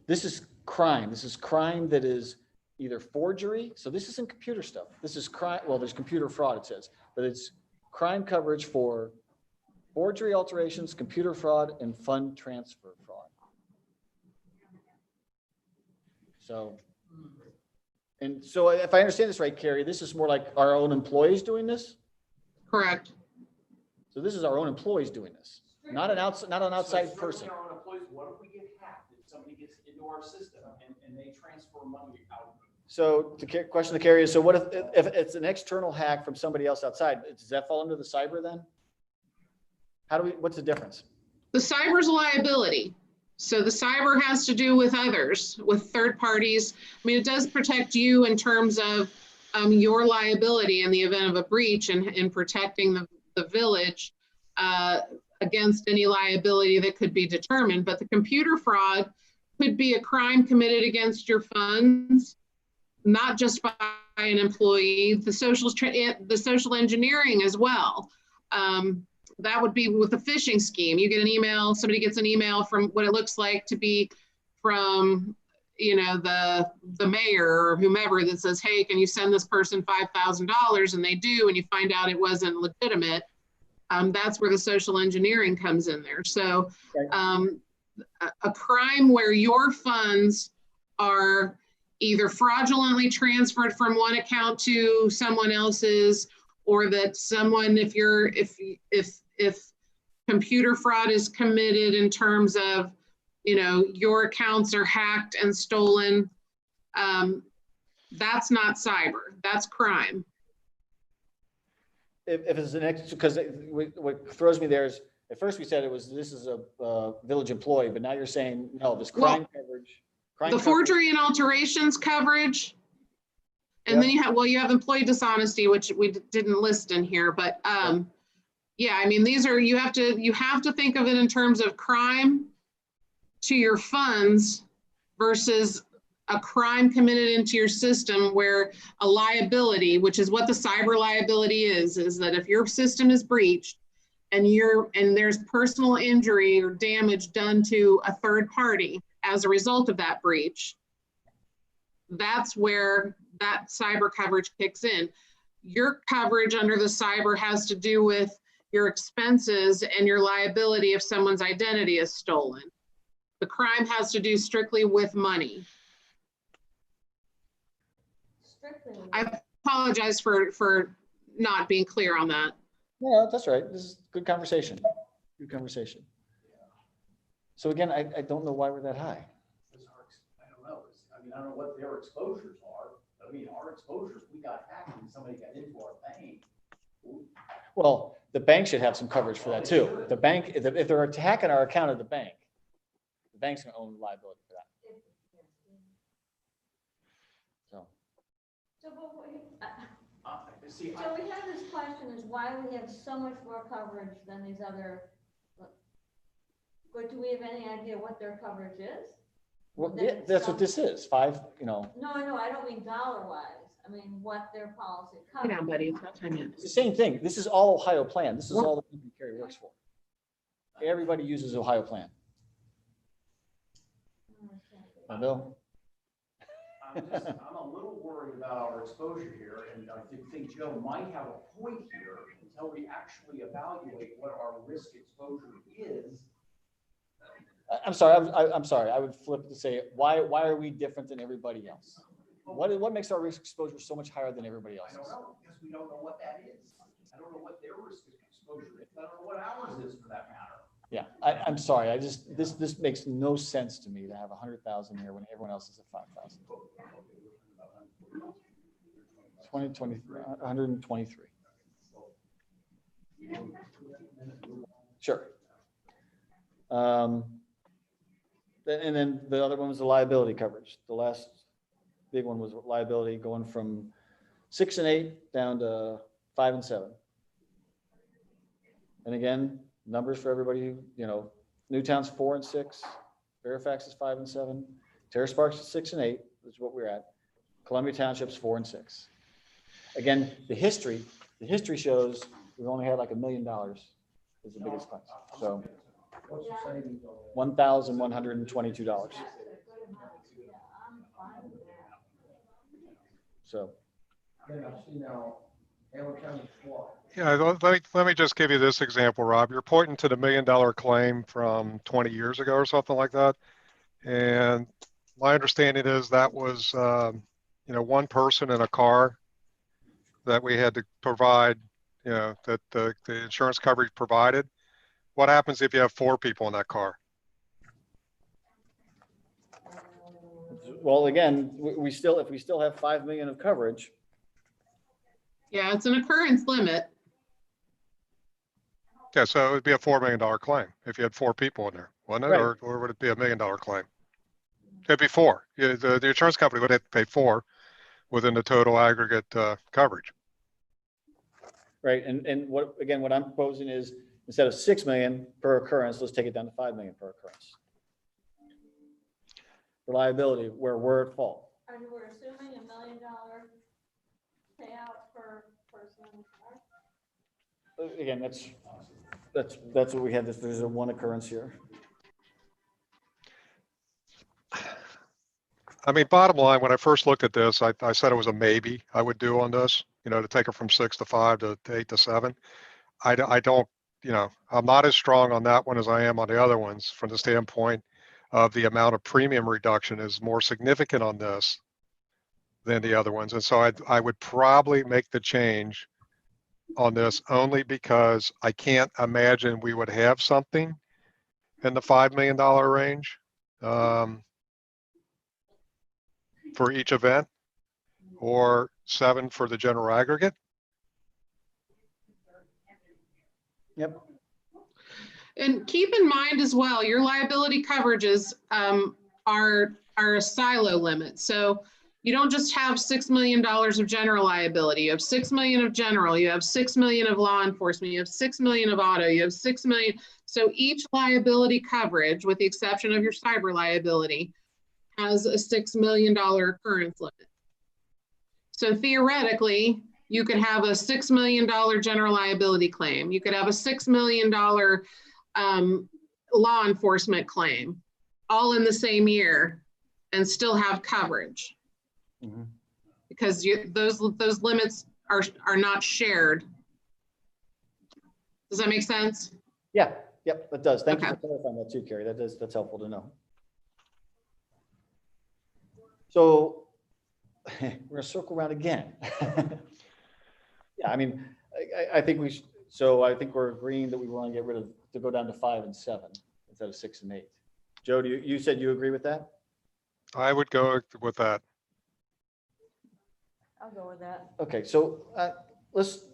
this is crime. This is crime that is either forgery. So this isn't computer stuff. This is crime. Well, there's computer fraud, it says, but it's crime coverage for forgery, alterations, computer fraud, and fund transfer fraud. So, and so if I understand this right, Carrie, this is more like our own employees doing this? Correct. So this is our own employees doing this, not an outside So person. certainly our own employees, what if we get hacked, if somebody gets into our system and they transfer money out? So the question to Carrie is, so what if it's an external hack from somebody else outside? Does that fall under the cyber then? What's the difference? The cyber's liability. So the cyber has to do with others, with third parties. I mean, it does protect you in terms of your liability in the event of a breach and protecting the village against any liability that could be determined. But the computer fraud could be a crime committed against your funds, not just by an employee, the social engineering as well. That would be with a phishing scheme. You get an email, somebody gets an email from what it looks like to be from, you know, the mayor or whomever that says, hey, can you send this person $5,000? And they do, and you find out it wasn't legitimate. That's where the social engineering comes in there. So a crime where your funds are either fraudulently transferred from one account to someone else's, or that someone, if computer fraud is committed in terms of, you know, your accounts are hacked and stolen, that's not cyber, that's crime. If it's an extra, because what throws me there is, at first we said this is a village employee, but now you're saying, no, this crime coverage. The forgery and alterations coverage. And then you have employee dishonesty, which we didn't list in here, but yeah, I mean, these are, you have to think of it in terms of crime to your funds versus a crime committed into your system where a liability, which is what the cyber liability is that if your system is breached and there's personal injury or damage done to a third party as a result of that breach, that's where that cyber coverage kicks in. Your coverage under the cyber has to do with your expenses and your liability if someone's identity is stolen. The crime has to do strictly with money. I apologize for not being clear on that. No, that's right. This is good conversation. Good conversation. So again, I don't know why we're that high. I don't know. I mean, I don't know what their exposures are. I mean, our exposures, we got hacked and somebody got into our bank. Well, the bank should have some coverage for that too. The bank, if they're attacking our account at the bank's gonna own liability for that. So we have this question is why we have so much more coverage than these other, but do we have any idea what their coverage is? Well, yeah, that's what this is, No, I don't mean dollar wise. I mean, what their policy Hey covers. now, buddy, it's about time yet. It's the same thing. This is all Ohio plan. This is all the company Carrie works for. Everybody uses Ohio plan. Bill? I'm a little worried about our exposure here, and I think Joe might have a point here until we actually evaluate what our risk exposure is. I'm sorry, I'm sorry, I would flip to say, why are we different than everybody else? What makes our risk exposure so much higher than everybody I don't else's? know, because we don't know what that is. I don't know what their risk exposure is. I don't know what ours is for that matter. Yeah, I'm sorry, this makes no sense to me to have 100,000 here when everyone else is at 5,000. 123. Sure. And then the other one was the liability coverage. The last big one was liability going from 6 and 8 down to 5 and 7. And again, numbers for everybody, you know, Newtown's 4 and 6, Fairfax is 5 and 7, Terrace Park's 6 and 8, which is what we're at. Columbia Township's 4 and 6. Again, the history shows we've only had like $1 million is the biggest claim. So $1,122. So. Yeah, let me just give you this example, Rob. You're pointing to the $1 million claim from 20 years ago or something like that. And my understanding is that was, you know, one person in a car that we had to provide, you know, that the insurance coverage provided. What happens if you have 4 people in that car? Well, again, if we still have 5 million of coverage. Yeah, it's an occurrence limit. Yeah, so it would be a $4 million claim if you had 4 people in there, wouldn't it? Right. Or would it be a $1 million claim? It'd be 4. Yeah, the insurance company would have to pay 4 within the total aggregate coverage. Right, and what I'm proposing is instead of 6 million per occurrence, let's take it down to 5 million per occurrence. For liability, where we're at fault. And we're assuming $1 million payout per person. Again, that's what we had. There's a one occurrence here. I mean, bottom line, when I first looked at this, I said it was a maybe I would do on this, you know, to take it from 6 to 5 to 8 to 7. I don't, you know, I'm not as strong on that one as I am on the other ones from the standpoint of the amount of premium reduction is more significant on this than the other ones. And so I would probably make the change on this only because I can't imagine we would have something in the $5 million range for each event, or 7 for the general aggregate. Yep. And keep in mind as well, your liability coverages are a silo limit. So you don't just have $6 million of general liability. You have 6 million of general, you have 6 million of law enforcement, you have 6 million of auto, you have 6 million. So each liability coverage, with the exception of your cyber liability, has a $6 million occurrence limit. So theoretically, you could have a $6 million general liability claim. You could have a $6 million law enforcement claim, all in the same year, and still have coverage. Mm-hmm. Because those limits are not shared. Does that make sense? Yeah. Yep. That does. Thank you Okay. for clarifying that too, Carrie. That's helpful to know. So we're gonna circle around again. Yeah, I mean, I think we should, so I think we're agreeing that we want to get rid of, to go down to 5 and 7 instead of 6 and 8. Joe, you said you agree with that? I would go with that. I'll go with that. Okay, so let's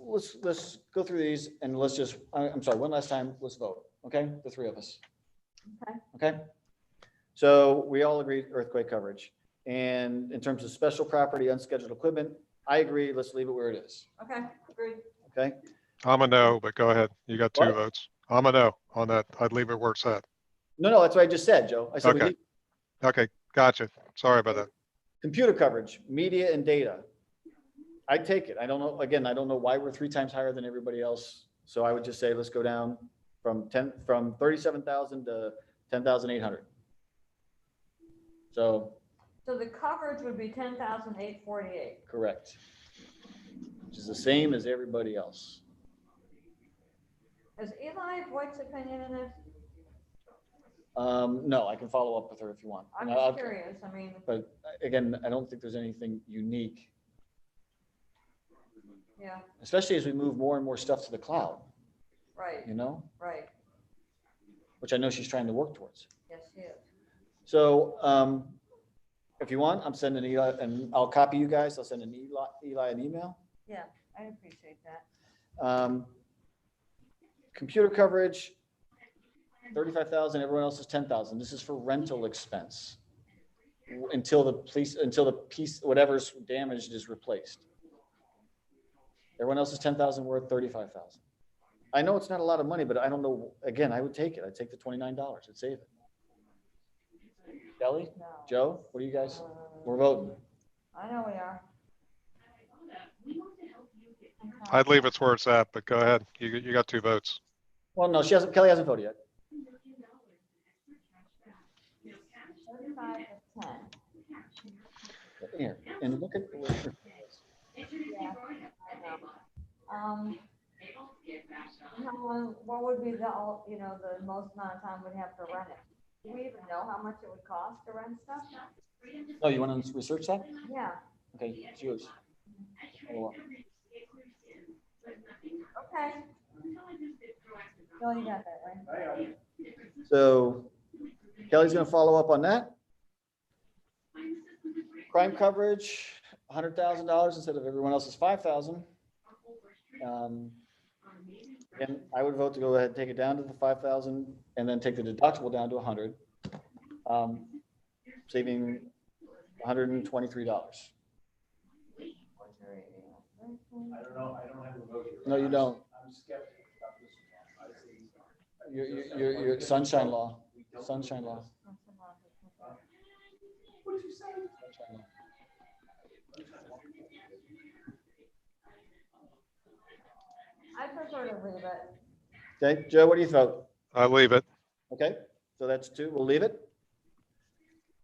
go through these and let's just, I'm sorry, one last time, let's vote, okay? The 3 of us. Okay. Okay? So we all agreed earthquake coverage. And in terms of special property, unscheduled equipment, I agree, let's leave it where it is, Okay, agreed. okay? I'm a no, but go ahead. You got 2 What? votes. I'm a no on that. I'd leave it where it's at. No, that's what I just said, Joe. I said we Okay. leave Okay, gotcha. Sorry about that. computer coverage, media and data. I take it. I don't know, again, I don't know why we're 3 times higher than everybody else. So I would just say, let's go down from 37,000 to 10,800. So So the coverage would be 10,848. Correct. Which is the same as everybody else. Is Eli Voigt's opinion in this? No, I can follow up with her if you want. I'm And I'll- just curious, I mean, But again, I don't think there's anything unique, yeah, especially as we move more and more stuff to the cloud, right, you know, right, which I know she's trying to work towards. yes, she is. So if you want, I'm sending Eli, and I'll copy you guys. I'll send Eli an email. Yeah, I appreciate that. Computer coverage, 35,000, everyone else is 10,000. This is for rental expense until the piece, whatever's damaged is replaced. Everyone else is 10,000, we're at 35,000. I know it's not a lot of money, but I don't know, again, I would take it. I'd take the $29, I'd save it. Kelly, No. Joe, what do you guys, we're voting. I know we are. I'd leave it where it's at, but go ahead. You got 2 votes. Well, no, Kelly hasn't voted yet. 35 to 10. Here, and look at, What would be the most amount of time we'd have to rent it? Do we even know how much it would cost to rent stuff? oh, you want to research that? Yeah, Okay, it's yours. Follow up. okay. Bill, you got that, right? So Kelly's gonna follow up on that. Crime coverage, $100,000 instead of everyone else's 5,000. And I would vote to go ahead and take it down to the 5,000 and then take the deductible down to 100. Saving $123. I don't know, I don't have a vote here. No, you don't. I'm skeptical about this one. Your sunshine law, sunshine law. What did you say? Sunshine law. I prefer to leave it. Okay, Joe, what do you vote? I leave it. Okay, so that's 2, we'll leave it.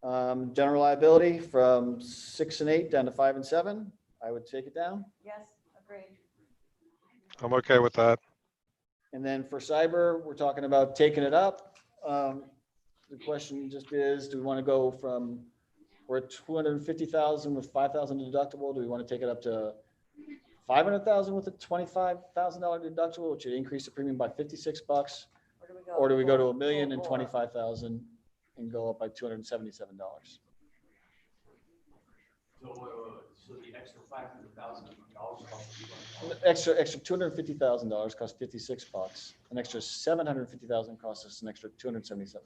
General liability from 6 and 8 down to 5 and 7, I would take it down. Yes, agreed. I'm okay with that. And then for cyber, we're talking about taking it up. The question just is, do we want to go from, we're at 250,000 with 5,000 deductible, do we want to take it up to 500,000 with a $25,000 deductible, which would increase the premium by $56? Or do we go to $1 million and 25,000 and go up by $277? So the extra $500,000 Extra $250,000 costs $56. An extra $750,000 costs us an extra $277.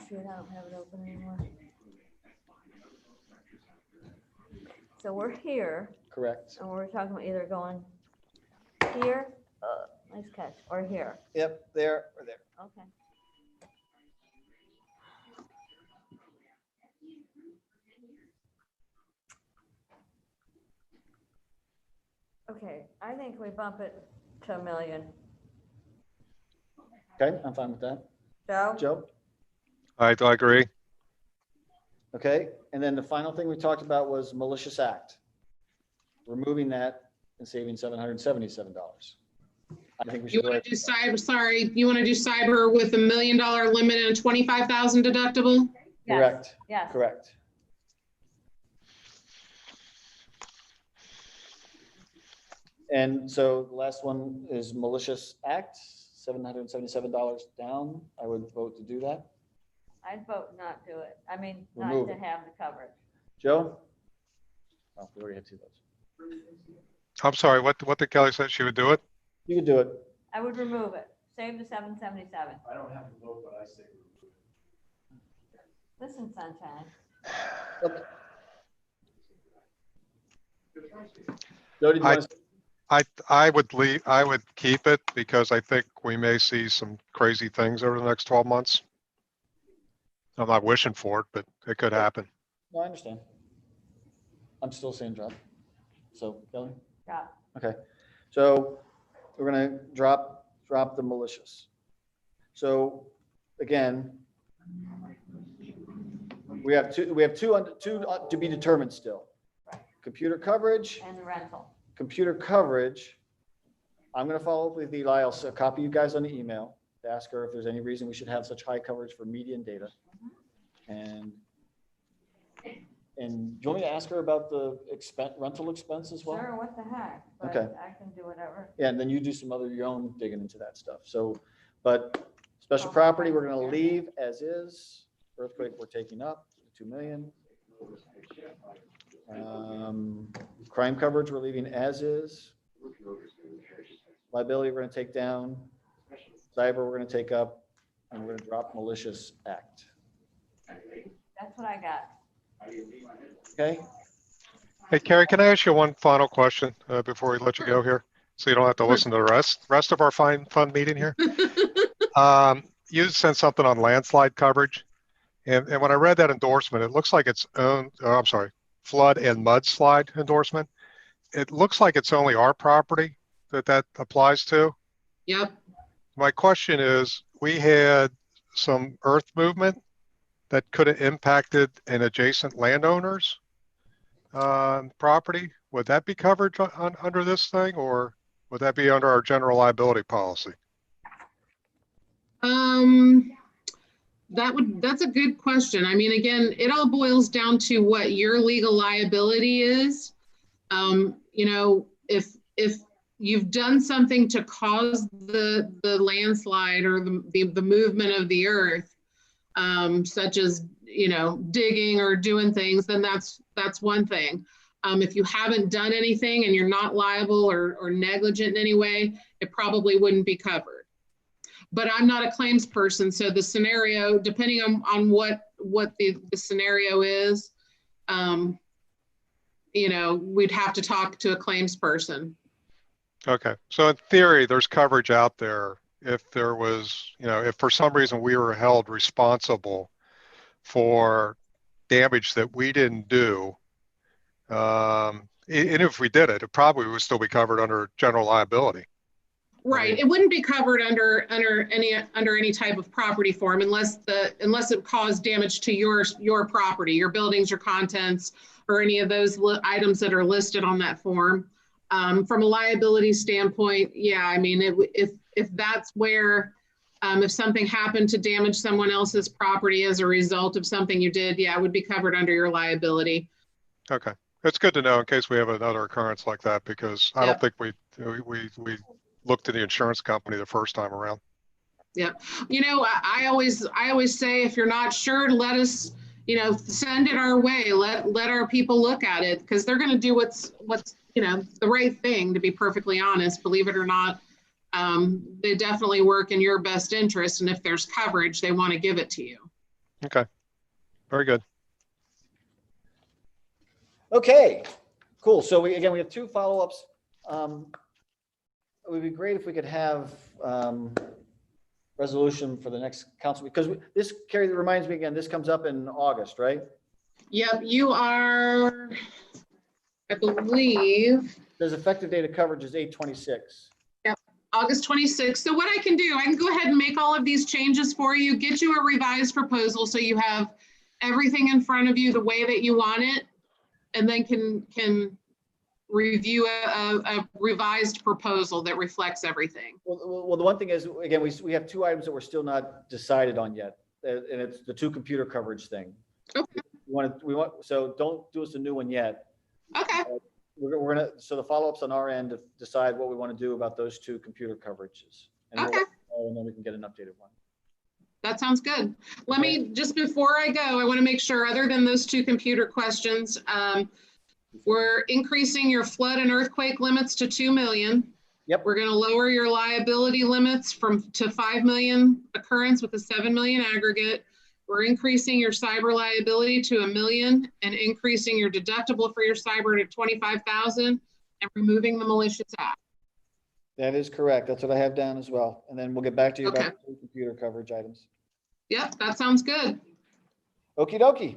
Shit, I don't have it open anymore. So we're here, Correct. and we're talking about either going here, nice catch, or here. Yep, there or there. Okay. Okay, I think we bump it to $1 million. Okay, I'm fine with that. Joe? Joe? I agree. Okay, and then the final thing we talked about was malicious act. Removing that and saving $777. I think we You should go want ahead. to do cyber, you want to do cyber with $1 million limit and a 25,000 deductible? Yes, Correct, yes. correct. And so the last one is malicious act, $777 down. I would vote to do that. I'd vote not do it. I mean, not Remove to it. have the coverage. Joe? Oh, we already had 2 votes. I'm sorry, what did Kelly say? She would do it? You could do it. I would remove it. Save the 777. I don't have to vote, but I say. Listen, sunshine. Joe, did you want to? I would keep it because I think we may see some crazy things over the next 12 months. I'm not wishing for it, but it could happen. No, I understand. I'm still saying drop. So Kelly? Yeah. Okay, so we're gonna drop the malicious. So again, We have two to be determined still. Right. Computer coverage, And the rental. computer coverage. I'm going to follow up with Eli. I'll copy you guys on the email to ask her if there's any reason we should have such high coverage for median data. And do you want me to ask her about the rental expense as well? Sure, what the heck? But Okay. I can do whatever. Yeah, and then you do your own digging into that stuff. So, but special property, we're going to leave as is. Earthquake, we're taking up 2 million. Crime coverage, we're leaving as is. Liability, we're going to take down. Cyber, we're going to take up, and we're going to drop malicious act. That's what I got. Okay. Hey, Carrie, can I ask you one final question before we let you go here? So you don't have to listen to the rest of our fun meeting here. You sent something on landslide coverage. And when I read that endorsement, it looks like it's flood and mudslide endorsement. It looks like it's only our property that applies to. Yep. My question is, we had some earth movement that could have impacted an adjacent landowner's property. Would that be covered under this thing, or would that be under our general liability policy? That's a good question. I mean, again, it all boils down to what your legal liability is. You know, if you've done something to cause the landslide or the movement of the earth, such as, you know, digging or doing things, then that's one thing. If you haven't done anything and you're not liable or negligent in any way, it probably wouldn't be covered. But I'm not a claims person, so the scenario, depending on what the scenario is, you know, we'd have to talk to a claims person. Okay, so in theory, there's coverage out there if there was, you know, if for some reason we were held responsible for damage that we didn't do, and if we did it, it probably would still be covered under general liability. Right, it wouldn't be covered under any type of property form unless it caused damage to your property, your buildings, your contents, or any of those items that are listed on that form. From a liability standpoint, yeah, I mean, if that's where, if something happened to damage someone else's property as a result of something you did, yeah, it would be covered under your liability. Okay, it's good to know in case we have another occurrence like that, because I don't think we looked at the insurance company the first time around. Yeah, you know, I always say, if you're not sure, let us, you know, send it our way. Let our people look at it, because they're going to do what's you know, the right thing, to be perfectly honest. Believe it or not, they definitely work in your best interest, and if there's coverage, they want to give it to you. Okay, very good. Okay, cool. So we have 2 follow-ups. It would be great if we could have resolution for the next council, because this, Carrie, reminds me again, this comes up in August, right? Yep, you are, I believe. There's effective date of coverage is 8/26. Yep, August 26th. So what I can do, I can go ahead and make all of these changes for you, get you a revised proposal so you have everything in front of you the way that you want it, and then can review a revised proposal that reflects everything. Well, the one thing is, again, we have 2 items that we're still not decided on yet, and it's the 2 computer coverage thing. Okay. So don't do us a new one yet. Okay. We're gonna, so the follow-ups on our end to decide what we want to do about those 2 computer coverages. And Okay. and then we can get an updated one. That sounds good. Let me, just before I go, I want to make sure, other than those 2 computer questions, we're increasing your flood and earthquake limits to 2 million. Yep. We're going to lower your liability limits to 5 million occurrence with a 7 million aggregate. We're increasing your cyber liability to $1 million and increasing your deductible for your cyber to 25,000 and removing the malicious act. That is correct. That's what I have down as well. And then we'll get back to you Okay. about the 2 computer coverage items. Yep, that sounds good. Okie dokie.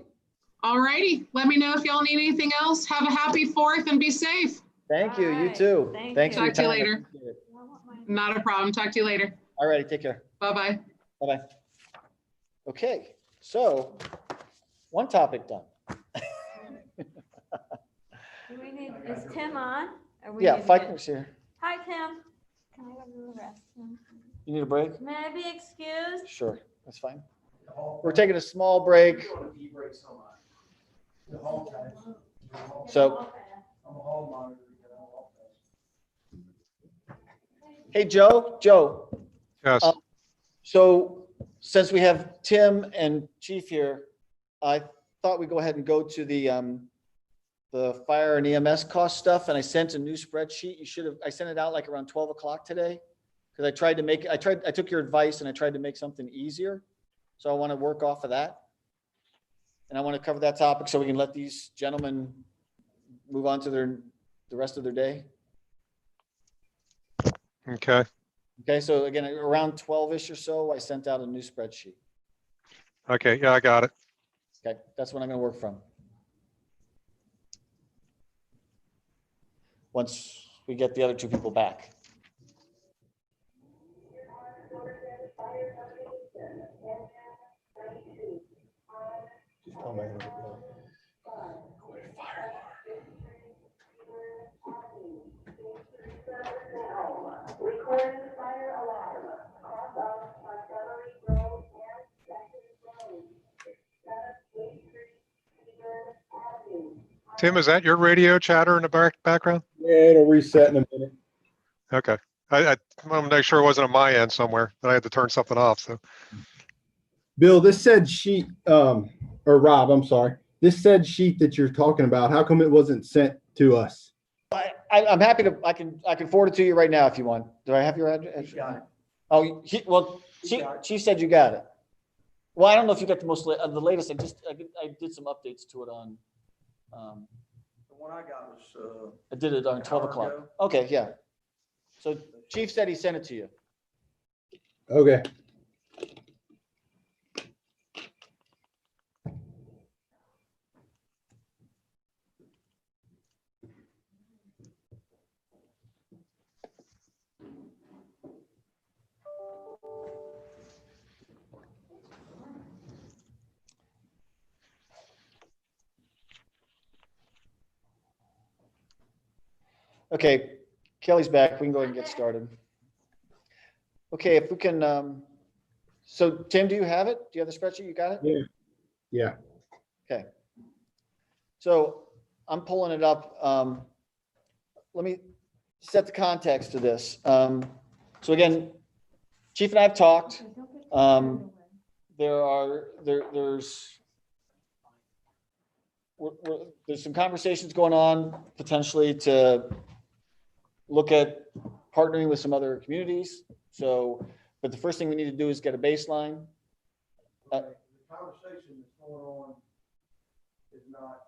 All righty. Let me know if y'all need anything else. Have a happy 4th and be safe. Thank you. All You right. too. Thank Thanks you. for your Talk to you time. I later. appreciate it. Not a problem. Talk to you later. All righty. Take care. Bye-bye. Bye-bye. Okay, so One topic done. Do we need, is Tim on? Or we Yeah, need to get- Feichner's here. Hi, Tim. Can I go to the restroom? You need a break? May I be excused? Sure, that's fine. We're taking a small break. Doing a pee break so much. The hall guys. So, I'm a hall monitor. hey, Joe, Yes, so since we have Tim and Chief here, I thought we'd go ahead and go to the fire and EMS cost stuff, and I sent a new spreadsheet. You should have, I sent it out like around 12 o'clock today. Because I took your advice and I tried to make something easier. So I want to work off of that. And I want to cover that topic so we can let these gentlemen move on to the rest of their day. okay, Okay, so again, around 12-ish or so, I sent out a new spreadsheet. okay, yeah, I got it. Okay, that's what I'm going to work from. Once we get the other two people back. Tim, is that your radio chatter in the background? Yeah, it'll reset in a minute. Okay. I want to make sure it wasn't on my end somewhere, that I had to turn something off, so. Bill, this said sheet, or Rob, I'm sorry. This said sheet that you're talking about, how come it wasn't sent to us? I'm happy to, I can forward it to you right now if you want. Do I have your address? You got it. Oh, Chief said you got it. Well, I don't know if you got the the latest. I did some updates to it on, The one I got was, I did it on 12 hour o'clock. ago. Okay, yeah. So Chief said he sent it to you. Okay. Okay, Kelly's back. We can go ahead and get started. Okay, if we can, so Tim, do you have it? Do you have the spreadsheet? You got it? Yeah. Okay. So I'm pulling it up. Let me set the context to this. So again, Chief and I have talked. There's some conversations going on potentially to look at partnering with some other communities. So, but the first thing we need to do is get a baseline. the conversation that's going on is not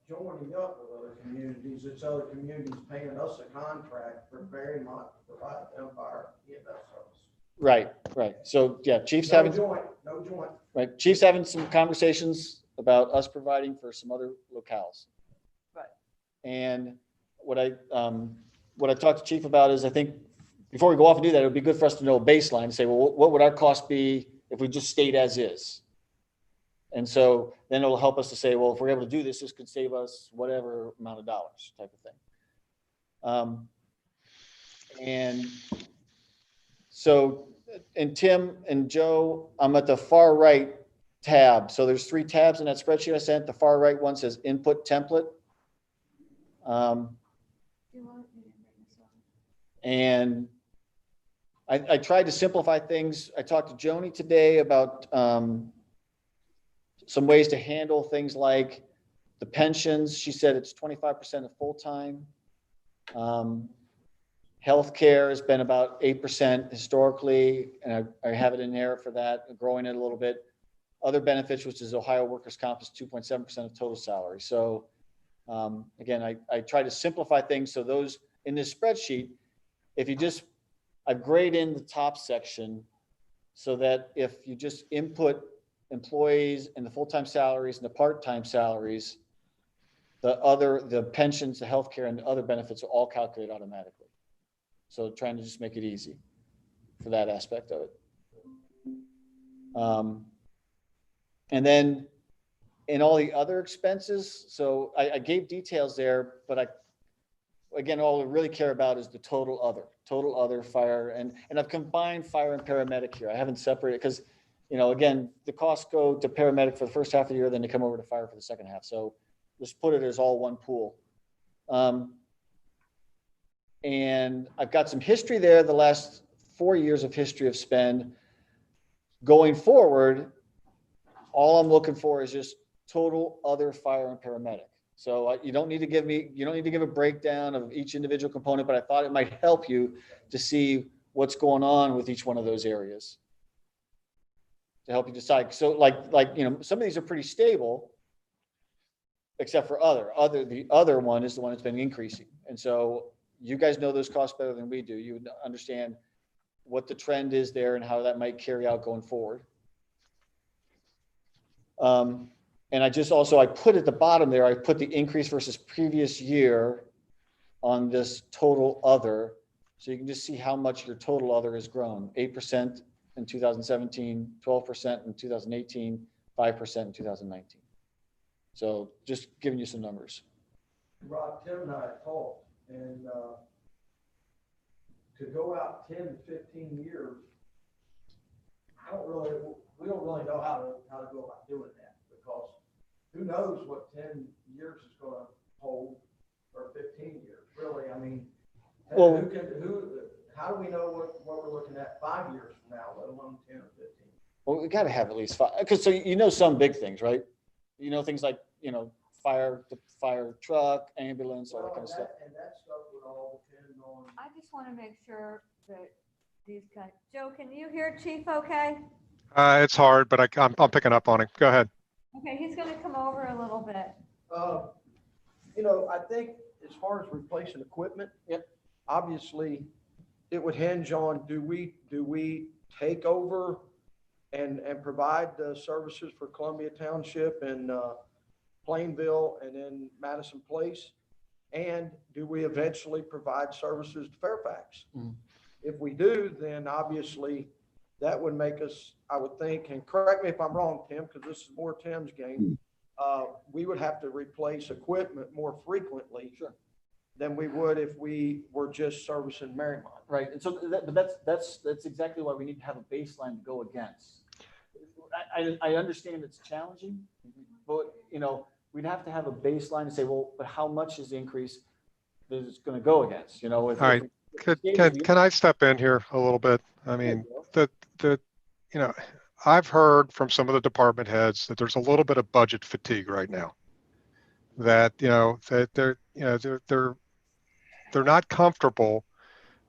joining up with other communities. It's other communities paying us a contract for Mariemont to provide them fire EMS service. Right. So yeah, Chief's No having, joint. right, Chief's having some conversations about us providing for some other locales. Right. And what I talked to Chief about is I think before we go off and do that, it would be good for us to know a baseline and say, well, what would our cost be if we just stayed as is? And so then it'll help us to say, well, if we're able to do this, this could save us whatever amount of dollars type of thing. And so, and Tim and Joe, I'm at the far right tab. So there's 3 tabs in that spreadsheet I sent. The far right one says input template. And I tried to simplify things. I talked to Joni today about some ways to handle things like the pensions. She said it's 25% of full-time. Healthcare has been about 8% historically, and I have it in there for that, growing it a little bit. Other benefits, which is Ohio workers' comp, is 2.7% of total salary. So again, I try to simplify things. So those in this spreadsheet, if you just, I grade in the top section so that if you just input employees and the full-time salaries and the part-time salaries, the pensions, the healthcare, and the other benefits are all calculated automatically. So trying to just make it easy for that aspect of it. And then And all the other expenses, so I gave details there, but again, all we really care about is the total other fire, and I've combined fire and paramedic here. I haven't separated, because, again, the costs go to paramedic for the first half of the year, then they come over to fire for the second half. So just put it as all one pool. And I've got some history there, the last 4 years of history of spend. Going forward, all I'm looking for is just total other fire and paramedic. So you don't need to give a breakdown of each individual component, but I thought it might help you to see what's going on with each one of those areas to help you decide. So like, some of these are pretty stable, except for the other one is the one that's been increasing. And so you guys know those costs better than we do. You would understand what the trend is there and how that might carry out going forward. And I put at the bottom there, I put the increase versus previous year on this total other. So you can just see how much your total other has grown. 8% in 2017, 12% in 2018, 5% in 2019. So just giving you some numbers. Rob, Tim and I talked, and to go out 10 to 15 years, we don't really know how to go about doing that, because who knows what 10 years is going to hold, or 15 years, really. I mean, Well, how do we know what we're looking at 5 years from now, let alone 10 or 15? Well, we got to have at least 5, because so some big things, right? Things like, the fire truck, ambulance, all that kind of stuff. And that stuff would all depend on. I just want to make sure that these guys, Joe, can you hear Chief okay? It's hard, but I'm picking up on it. Go ahead. Okay, he's going to come over a little bit. I think as far as replacing equipment, Yep. Obviously it would hinge on, do we take over and provide the services for Columbia Township and Plainville and then Madison Place? And do we eventually provide services to Fairfax? Mhm. If we do, then obviously that would make us, I would think, and correct me if I'm wrong, Tim, because this is more Tim's game. We would have to replace equipment more frequently. Sure. Than we would if we were just servicing Mariemont. Right. And so that's exactly why we need to have a baseline to go against. I understand it's challenging, but we'd have to have a baseline to say, well, but how much is the increase that it's going to go against? All right. Can I step in here a little bit? I mean, I've heard from some of the department heads that there's a little bit of budget fatigue right now. That they're not comfortable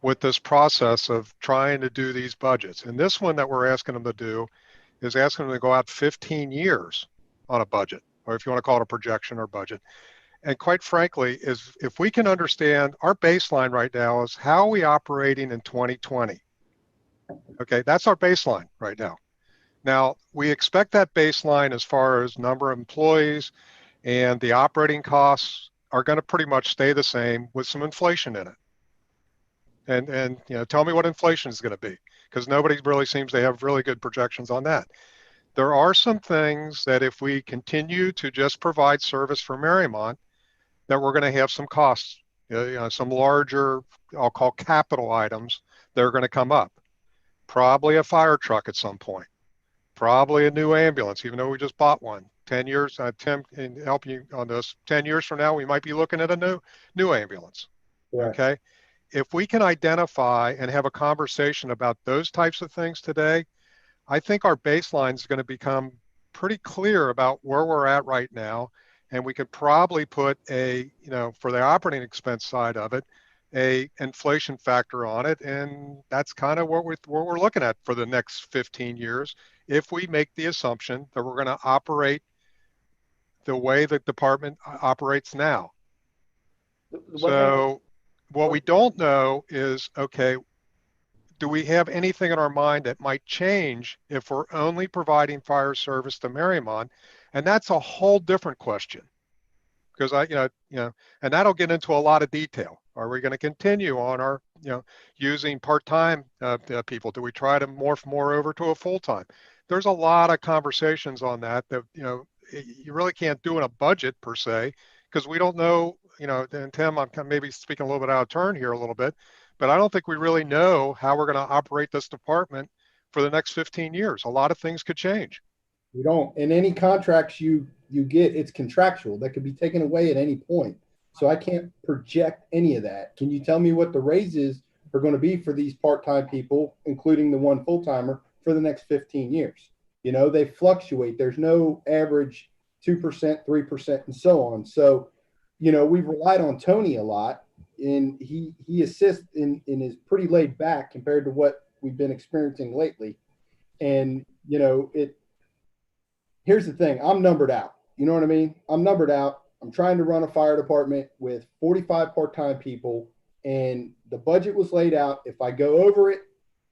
with this process of trying to do these budgets. And this one that we're asking them to do is asking them to go out 15 years on a budget, or if you want to call it a projection or budget. And quite frankly, is if we can understand our baseline right now is how are we operating in 2020? Okay, that's our baseline right now. Now, we expect that baseline as far as number of employees and the operating costs are going to pretty much stay the same with some inflation in it. And tell me what inflation is going to be, because nobody really seems to have really good projections on that. There are some things that if we continue to just provide service for Mariemont, that we're going to have some costs, some larger, I'll call capital items that are going to come up. Probably a fire truck at some point, probably a new ambulance, even though we just bought one. 10 years, Tim can help you on this. 10 years from now, we might be looking at a new ambulance. Yeah. Okay. If we can identify and have a conversation about those types of things today, I think our baseline is going to become pretty clear about where we're at right now. And we could probably put for the operating expense side of it, a inflation factor on it. And that's kind of what we're looking at for the next 15 years. If we make the assumption that we're going to operate the way the department operates now. So what we don't know is, okay, do we have anything in our mind that might change if we're only providing fire service to Mariemont? And that's a whole different question, because and that'll get into a lot of detail. Are we going to continue on our, using part-time people? Do we try to morph more over to a full-time? There's a lot of conversations on that, you really can't do in a budget per se, because we don't know, and Tim, I'm maybe speaking a little bit out of turn here a little bit, but I don't think we really know how we're going to operate this department for the next 15 years. A lot of things could change. We don't, and any contracts you get, it's contractual. That could be taken away at any point. So I can't project any of that. Can you tell me what the raises are going to be for these part-time people, including the one full-timer, for the next 15 years? They fluctuate. There's no average 2%, 3%, and so on. So, we've relied on Tony a lot, and he assists and is pretty laid back compared to what we've been experiencing lately. And, here's the thing. I'm numbered out. You know what I mean? I'm numbered out. I'm trying to run a fire department with 45 part-time people, and the budget was laid out. If I go over it,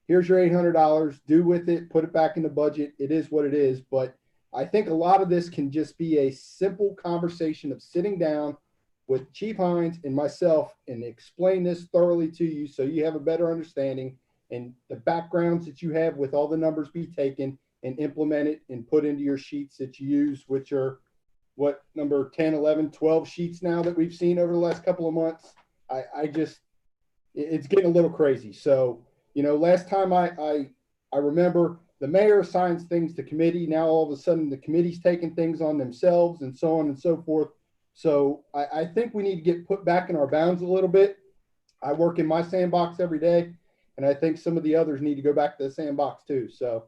here's your $800, do with it, put it back in the budget. It is what it is. But I think a lot of this can just be a simple conversation of sitting down with Chief Hines and myself and explain this thoroughly to you so you have a better understanding, and the backgrounds that you have with all the numbers be taken and implemented and put into your sheets that you use, which are what, number 10, 11, 12 sheets now that we've seen over the last couple of months. It's getting a little crazy. So, last time I remember the mayor assigns things to committee. Now all of a sudden the committee's taking things on themselves and so on and so forth. So I think we need to get put back in our bounds a little bit. I work in my sandbox every day, and I think some of the others need to go back to the sandbox too. So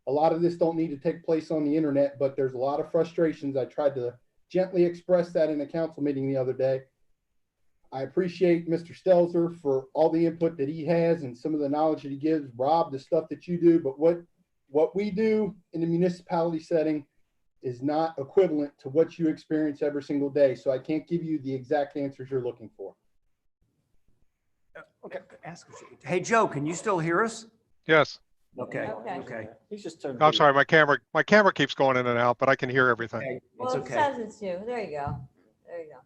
a lot of this don't need to take place on the internet, but there's a lot of frustrations. I tried to gently express that in a council meeting the other day. I appreciate Mr. Stelzer for all the input that he has and some of the knowledge that he gives. Rob, the stuff that you do, but what we do in the municipality setting is not equivalent to what you experience every single day. So I can't give you the exact answers you're looking for. Okay. Hey, Joe, can you still hear us? Yes. Okay. Okay. Okay. He's just turned. I'm sorry, my camera keeps going in and out, but I can hear everything. Okay. Well, It's it okay. says it's you. There you go. There you go.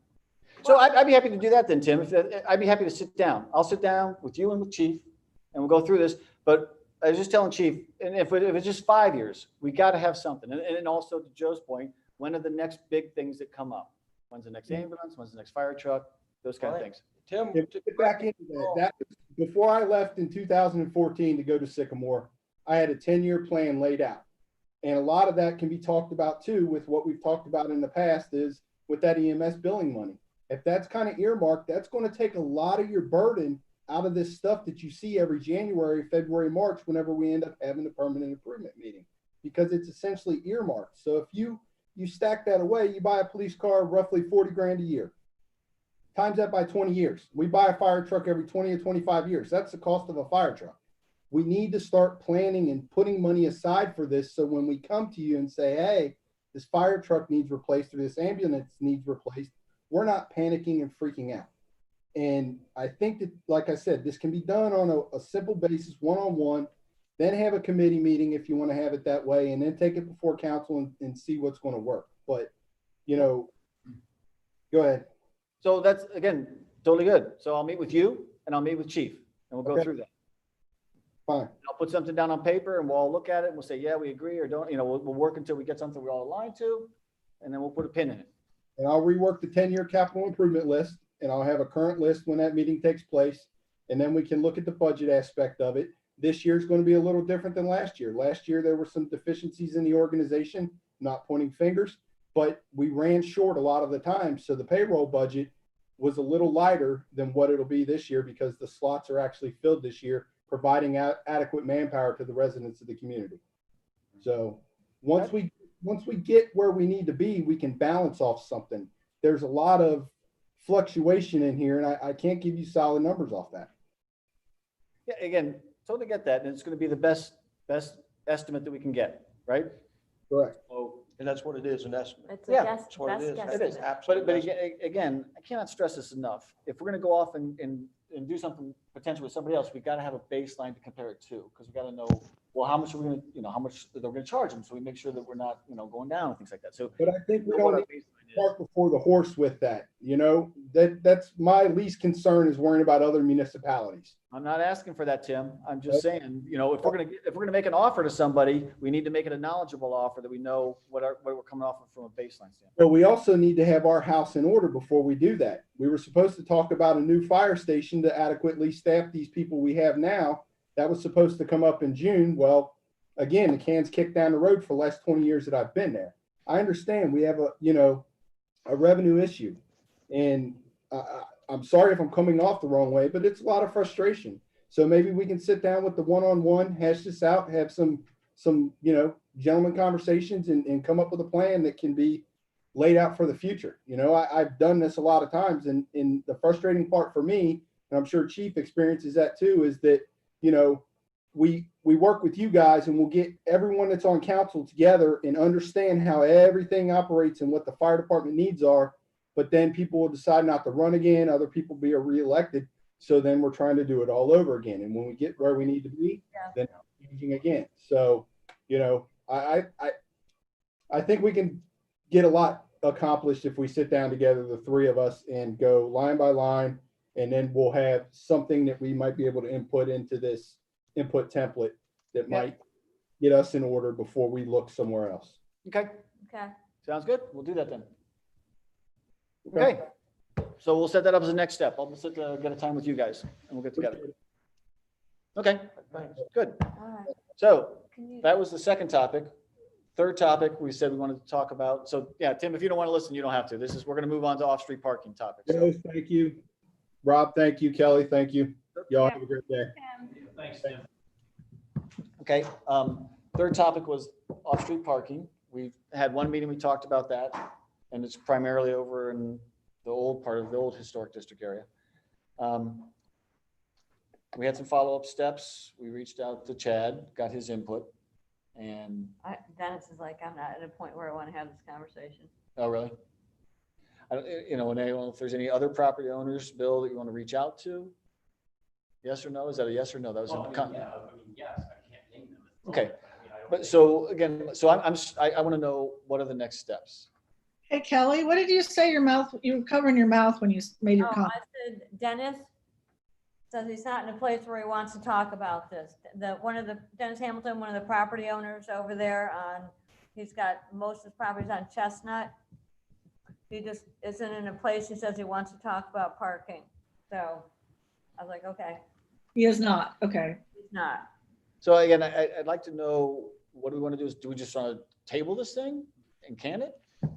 So I'd be happy to do that then, Tim. I'd be happy to sit down. I'll sit down with you and with Chief, and we'll go through this. But I was just telling Chief, and if it's just 5 years, we got to have something. And also to Joe's point, when are the next big things that come up? When's the next ambulance? When's the next fire truck? Those kind of things. Tim, To get back into that was before I left in 2014 to go to Sycamore. I had a 10-year plan laid out. And a lot of that can be talked about too with what we've talked about in the past is with that EMS billing money. If that's kind of earmarked, that's going to take a lot of your burden out of this stuff that you see every January, February, March, whenever we end up having a permanent improvement meeting, because it's essentially earmarked. So if you stack that away, you buy a police car roughly 40 grand a year. Times that by 20 years. We buy a fire truck every 20 or 25 years. That's the cost of a fire truck. We need to start planning and putting money aside for this. So when we come to you and say, hey, this fire truck needs replaced or this ambulance needs replaced, we're not panicking and freaking out. And I think that, like I said, this can be done on a simple basis, one-on-one, then have a committee meeting if you want to have it that way, and then take it before council and see what's going to work. But, go ahead. So that's, again, totally good. So I'll meet with you and I'll meet with Chief and we'll go through that. Fine. I'll put something down on paper and we'll all look at it and we'll say, yeah, we agree or don't, we'll work until we get something we're all aligned to, and then we'll put a pin in it. And I'll rework the 10-year capital improvement list, and I'll have a current list when that meeting takes place. And then we can look at the budget aspect of it. This year is going to be a little different than last year. Last year, there were some deficiencies in the organization, not pointing fingers, but we ran short a lot of the time. So the payroll budget was a little lighter than what it'll be this year because the slots are actually filled this year, providing adequate manpower to the residents of the community. So once we get where we need to be, we can balance off something. There's a lot of fluctuation in here, and I can't give you solid numbers off that. Yeah, again, totally get that. And it's going to be the best estimate that we can get, right? Correct. oh, and that's what it is, an estimate. It's a Yeah, guess, That's what it best is. guess. It is. Absolute But estimate. again, I cannot stress this enough. If we're going to go off and do something potentially with somebody else, we got to have a baseline to compare it to, because we got to know, well, how much are we going to, how much they're going to charge them. So we make sure that we're not, going down and things like that. So But I think we know what don't our need, baseline cart before the horse with that, you know, that's my least concern is worrying about other municipalities. I'm not asking for that, Tim. I'm just saying, you know, if we're gonna make an offer to somebody, we need to make it a knowledgeable offer that we know what we're coming off of from a baseline standpoint. But we also need to have our house in order before we do that. We were supposed to talk about a new fire station to adequately staff these people we have now. That was supposed to come up in June. Well, again, the can's kicked down the road for the last 20 years that I've been there. I understand we have a revenue issue, and I'm sorry if I'm coming off the wrong way, but it's a lot of frustration. So maybe we can sit down with the one-on-one, hash this out, have some gentleman conversations and come up with a plan that can be laid out for the future. You know, I've done this a lot of times, and the frustrating part for me, and I'm sure Chief experiences that too, is that, you know, we work with you guys and we'll get everyone that's on council together and understand how everything operates and what the fire department needs are. But then people will decide not to run again. Other people be reelected. So then we're trying to do it all over again. And when we get where we need to be, then changing again. So, you know, I think we can get a lot accomplished if we sit down together, the three of us, and go line by line. And then we'll have something that we might be able to input into this input template that might get us in order before we look somewhere else. Okay, Okay. sounds good. We'll do that then. Okay, so we'll set that up as a next step. I'll just get a time with you guys and we'll get together. Okay, good. All right. So Can you, that was the second topic. Third topic, we said we wanted to talk about. So yeah, Tim, if you don't want to listen, you don't have to. We're going to move on to off-street parking topics. So, Thank you. Rob, thank you. Kelly, thank you. Y'all have a great day. Thanks, Tim. okay, third topic was off-street parking. We've had one meeting, we talked about that, and it's primarily over in the old part of the old historic district area. We had some follow-up steps. We reached out to Chad, got his input, and Dennis is like, I'm not at a point where I want to have this conversation. oh, really? I don't, you know, if there's any other property owners, Bill, that you want to reach out to? Yes or no? Is that a yes or no? That was Well, in yes, I can't name them. Okay. But so again, so I want to know, what are the next steps? Hey, Kelly, what did you say you were covering your mouth when you made your Oh, comment? I said Dennis says he's not in a place where he wants to talk about this. Dennis Hamilton, one of the property owners over there he's got most of his properties on Chestnut. He just isn't in a place, he says he wants to talk about parking. So I was like, okay, He is not, okay. he's not. So again, I'd like to know, what do we want to do? Do we just want to table this thing and can it? No.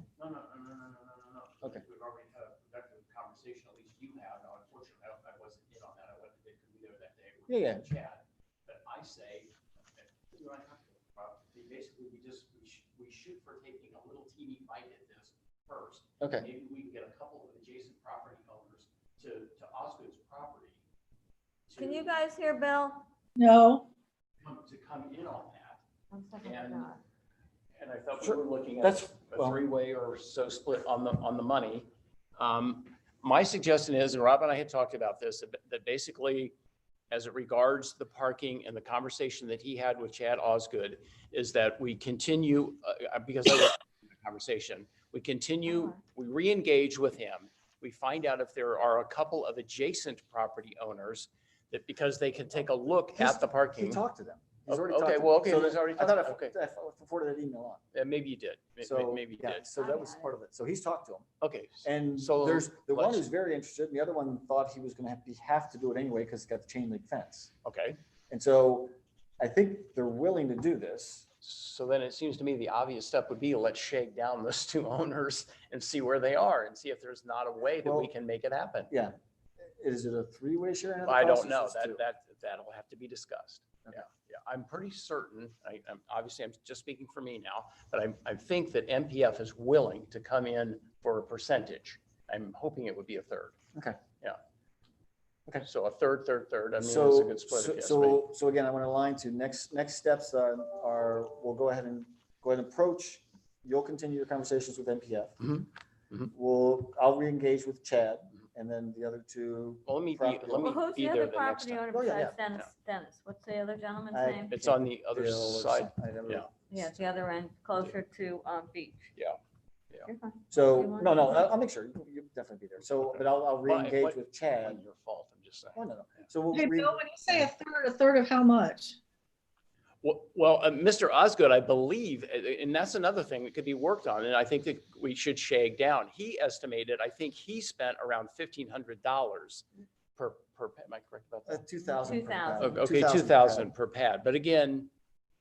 Okay. We've already had a productive conversation, at least you have. Now, unfortunately, I wasn't in on that. I wasn't there that day. Yeah. Chad, but I say, basically, we shoot for taking a little teeny bite at this first. Okay. Maybe we can get a couple of adjacent property owners to Osgood's property. Can you guys hear Bill? No, To come in on that. One second, And- not. And I thought we Sure. were looking at That's- a three-way or so split on the money. My suggestion is, and Rob and I had talked about this, that basically, as it regards the parking and the conversation that he had with Chad Osgood, is that we continue, because I was in the conversation, we continue, we re-engage with him. We find out if there are a couple of adjacent property owners that, because they can take a look at the He parking. talked to them. He's Okay, already talked to them. well, okay, So he's that- already I thought talked- okay. I forwarded that email on. Maybe you did. So Maybe you yeah, did. so that was part of it. So he's talked to them. Okay. And So there's the one let's- who's very interested, and the other one thought he was going to have to do it anyway because he's got the chain link fence. Okay. And so I think they're willing to do this. So then it seems to me the obvious step would be, let's shake down those two owners and see where they are and see if there's not a way that we Well, can make it happen. Yeah. Is it a three-way sharing of the I cost don't or know. just two? That'll have to be discussed. Okay. Yeah. I'm pretty certain, I'm obviously, I'm just speaking for me now, but I think that MPF is willing to come in for a percentage. I'm hoping it would be a third. Okay. Yeah. Okay. So a third. I mean, it's a So, good split. if you ask me. so again, I want to align to next steps are, we'll go ahead and approach, you'll continue your conversations with NPF. Mhm. Mhm. I'll re-engage with Chad and then the other two. Well, let me property be, let me Well, who's be the there other the next property time. owner Oh, yeah, besides Dennis? What's the other gentleman's I- name? It's on the other Bill or side. something. I never- Yeah. Yeah, it's the other end, closer to Beach. Yeah. You're fine. So, You want- no, I'll make sure, you'll definitely be there. So, but I'll reengage with Chad. Not your fault, I'm just saying. No. So we'll, Hey, Bill, when you say a third of how much? Well, Mr. Osgood, I believe, and that's another thing that could be worked on, and I think that we should shake down. He estimated, I think he spent around $1,500 per, am I correct about that? 2,000. per pad. 2,000. Okay, 2,000 per 2,000 pad. per pad, but again,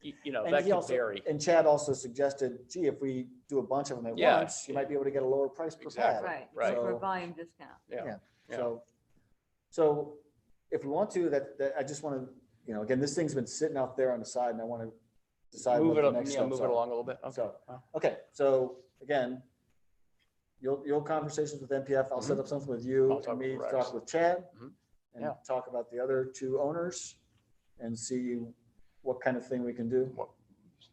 you know, And that he could also- vary. And Chad also suggested, gee, if we do a bunch of them at Yeah. once, you might be able to get a lower price per pad. Exactly. Right, Right. for So- volume discount. Yeah. Yeah. So if we want to, that I just want to, you know, again, this thing's been sitting out there on the side and I want to decide Move what it the up, next yeah, steps move it are. along a little bit. Okay. So, okay, so again, you'll conversations with NPF. I'll set up something with you I'll talk and me, with to Rex. talk with Chad Mhm. and Yeah. talk about the other two owners and see what kind of thing we can do.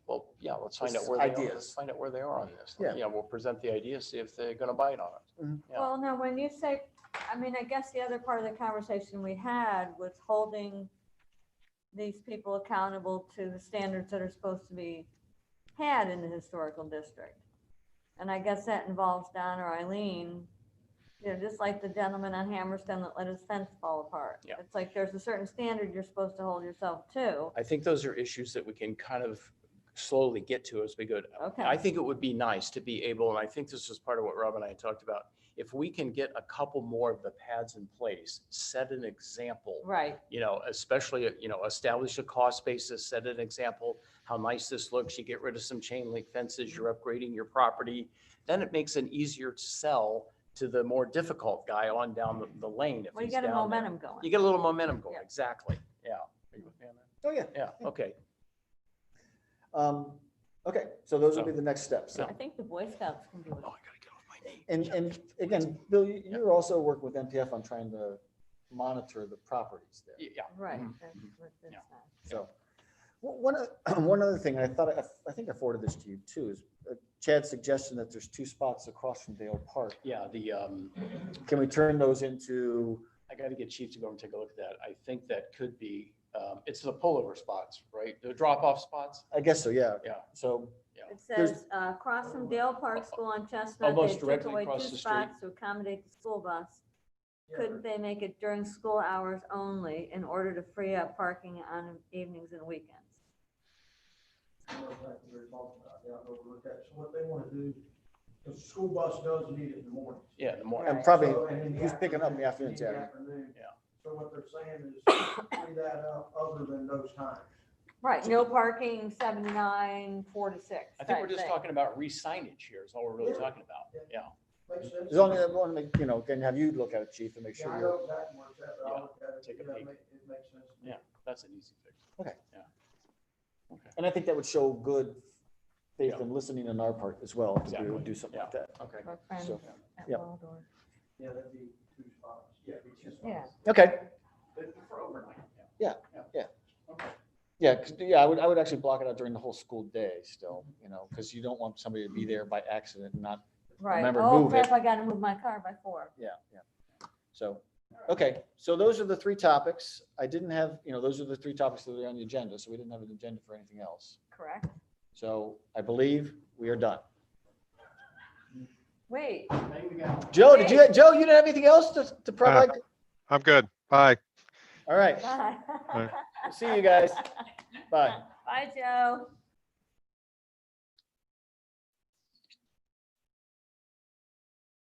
Well, yeah, let's find Just out where they are. ideas. Let's find out where they are on this. Yeah. Yeah, we'll present the idea, see if they're gonna bite on it. Yeah. Well, now, when you say, I mean, I guess the other part of the conversation we had was holding these people accountable to the standards that are supposed to be had in the historical district. And I guess that involves Don or Eileen, you know, just like the gentleman on Hammerstone that let his fence fall apart. Yeah. It's like there's a certain standard you're supposed to hold yourself to. I think those are issues that we can kind of slowly get to as we go. Okay. I think it would be nice to be able, and I think this was part of what Rob and I had talked about, if we can get a couple more of the pads in place, set an example, Right, you know, especially, you know, establish a cost basis, set an example, how nice this looks, you get rid of some chain link fences, you're upgrading your property, then it makes it easier to sell to the more difficult guy on down the lane. If well, you he's get a down there. momentum going. You get a little momentum going, Yeah. exactly, yeah. Are you with me on that? Oh, yeah. Yeah, okay. Okay, so those will be the next steps. I think the Boy Scouts can do it. Oh, I gotta get off my knee. And again, Bill, you're also working with NPF on trying to monitor the properties there. Yeah, Right. Mhm. that's what this Yeah. says. So, one other thing, I thought, I think I forwarded this to you too, is Chad's suggestion that there's two spots across from Dale Park. yeah, Can we turn those into, I gotta get Chief to go and take a look at that. I think that could be, it's the pullover spots, right? The drop-off spots? I guess so, yeah. Yeah. So, It There's- says, across from Dale Park School on Chestnut, Almost they took directly away across two the street. spots to accommodate the school bus. Couldn't they make it during school hours only in order to free up parking on evenings and weekends? So what they want to do, because the school bus does need it in the morning. Yeah, in the morning. and Right. probably, So, and in the who's picking up in the afternoon- afternoons, yeah. afternoon. Yeah. So what they're saying is free that up other than those times. Right, no parking 7 to 9, 4 to 6. I think we're type just thing. talking about re-signage here is all we're really Yeah. talking about. Yeah. Makes sense? As long as I want to make, you know, can have you look at it, Chief, and make Yeah, sure I you're, know exactly where it's at, but I'll look at it. Take a Yeah, peek. it makes sense. to me. Yeah, that's an easy fix. Okay. Yeah. Okay. and I think that would show good faith Yeah. and listening on our part as well, to be able to Exactly. do something like that. Okay. Or friends So, at yeah. Waldorf. Yeah, that'd be two spots. Yeah. it'd be two spots. Yeah. Okay, But for overnight. Yeah, yeah. Okay. yeah, 'cause, yeah, I would actually block it out during the whole school day still, you know, because you don't want somebody to be there by accident and not, Right, Remember, oh move it. crap, I gotta move my car by 4. yeah. So, okay, so those are the three topics. I didn't have, you know, those are the three topics that are on the agenda, so we didn't have an agenda for anything else. Correct? So I believe we are done. Wait, Joe, Joe, you didn't have anything else to provide? I'm good. Bye. All right, bye. Bye. see you guys. Bye. Bye, Joe.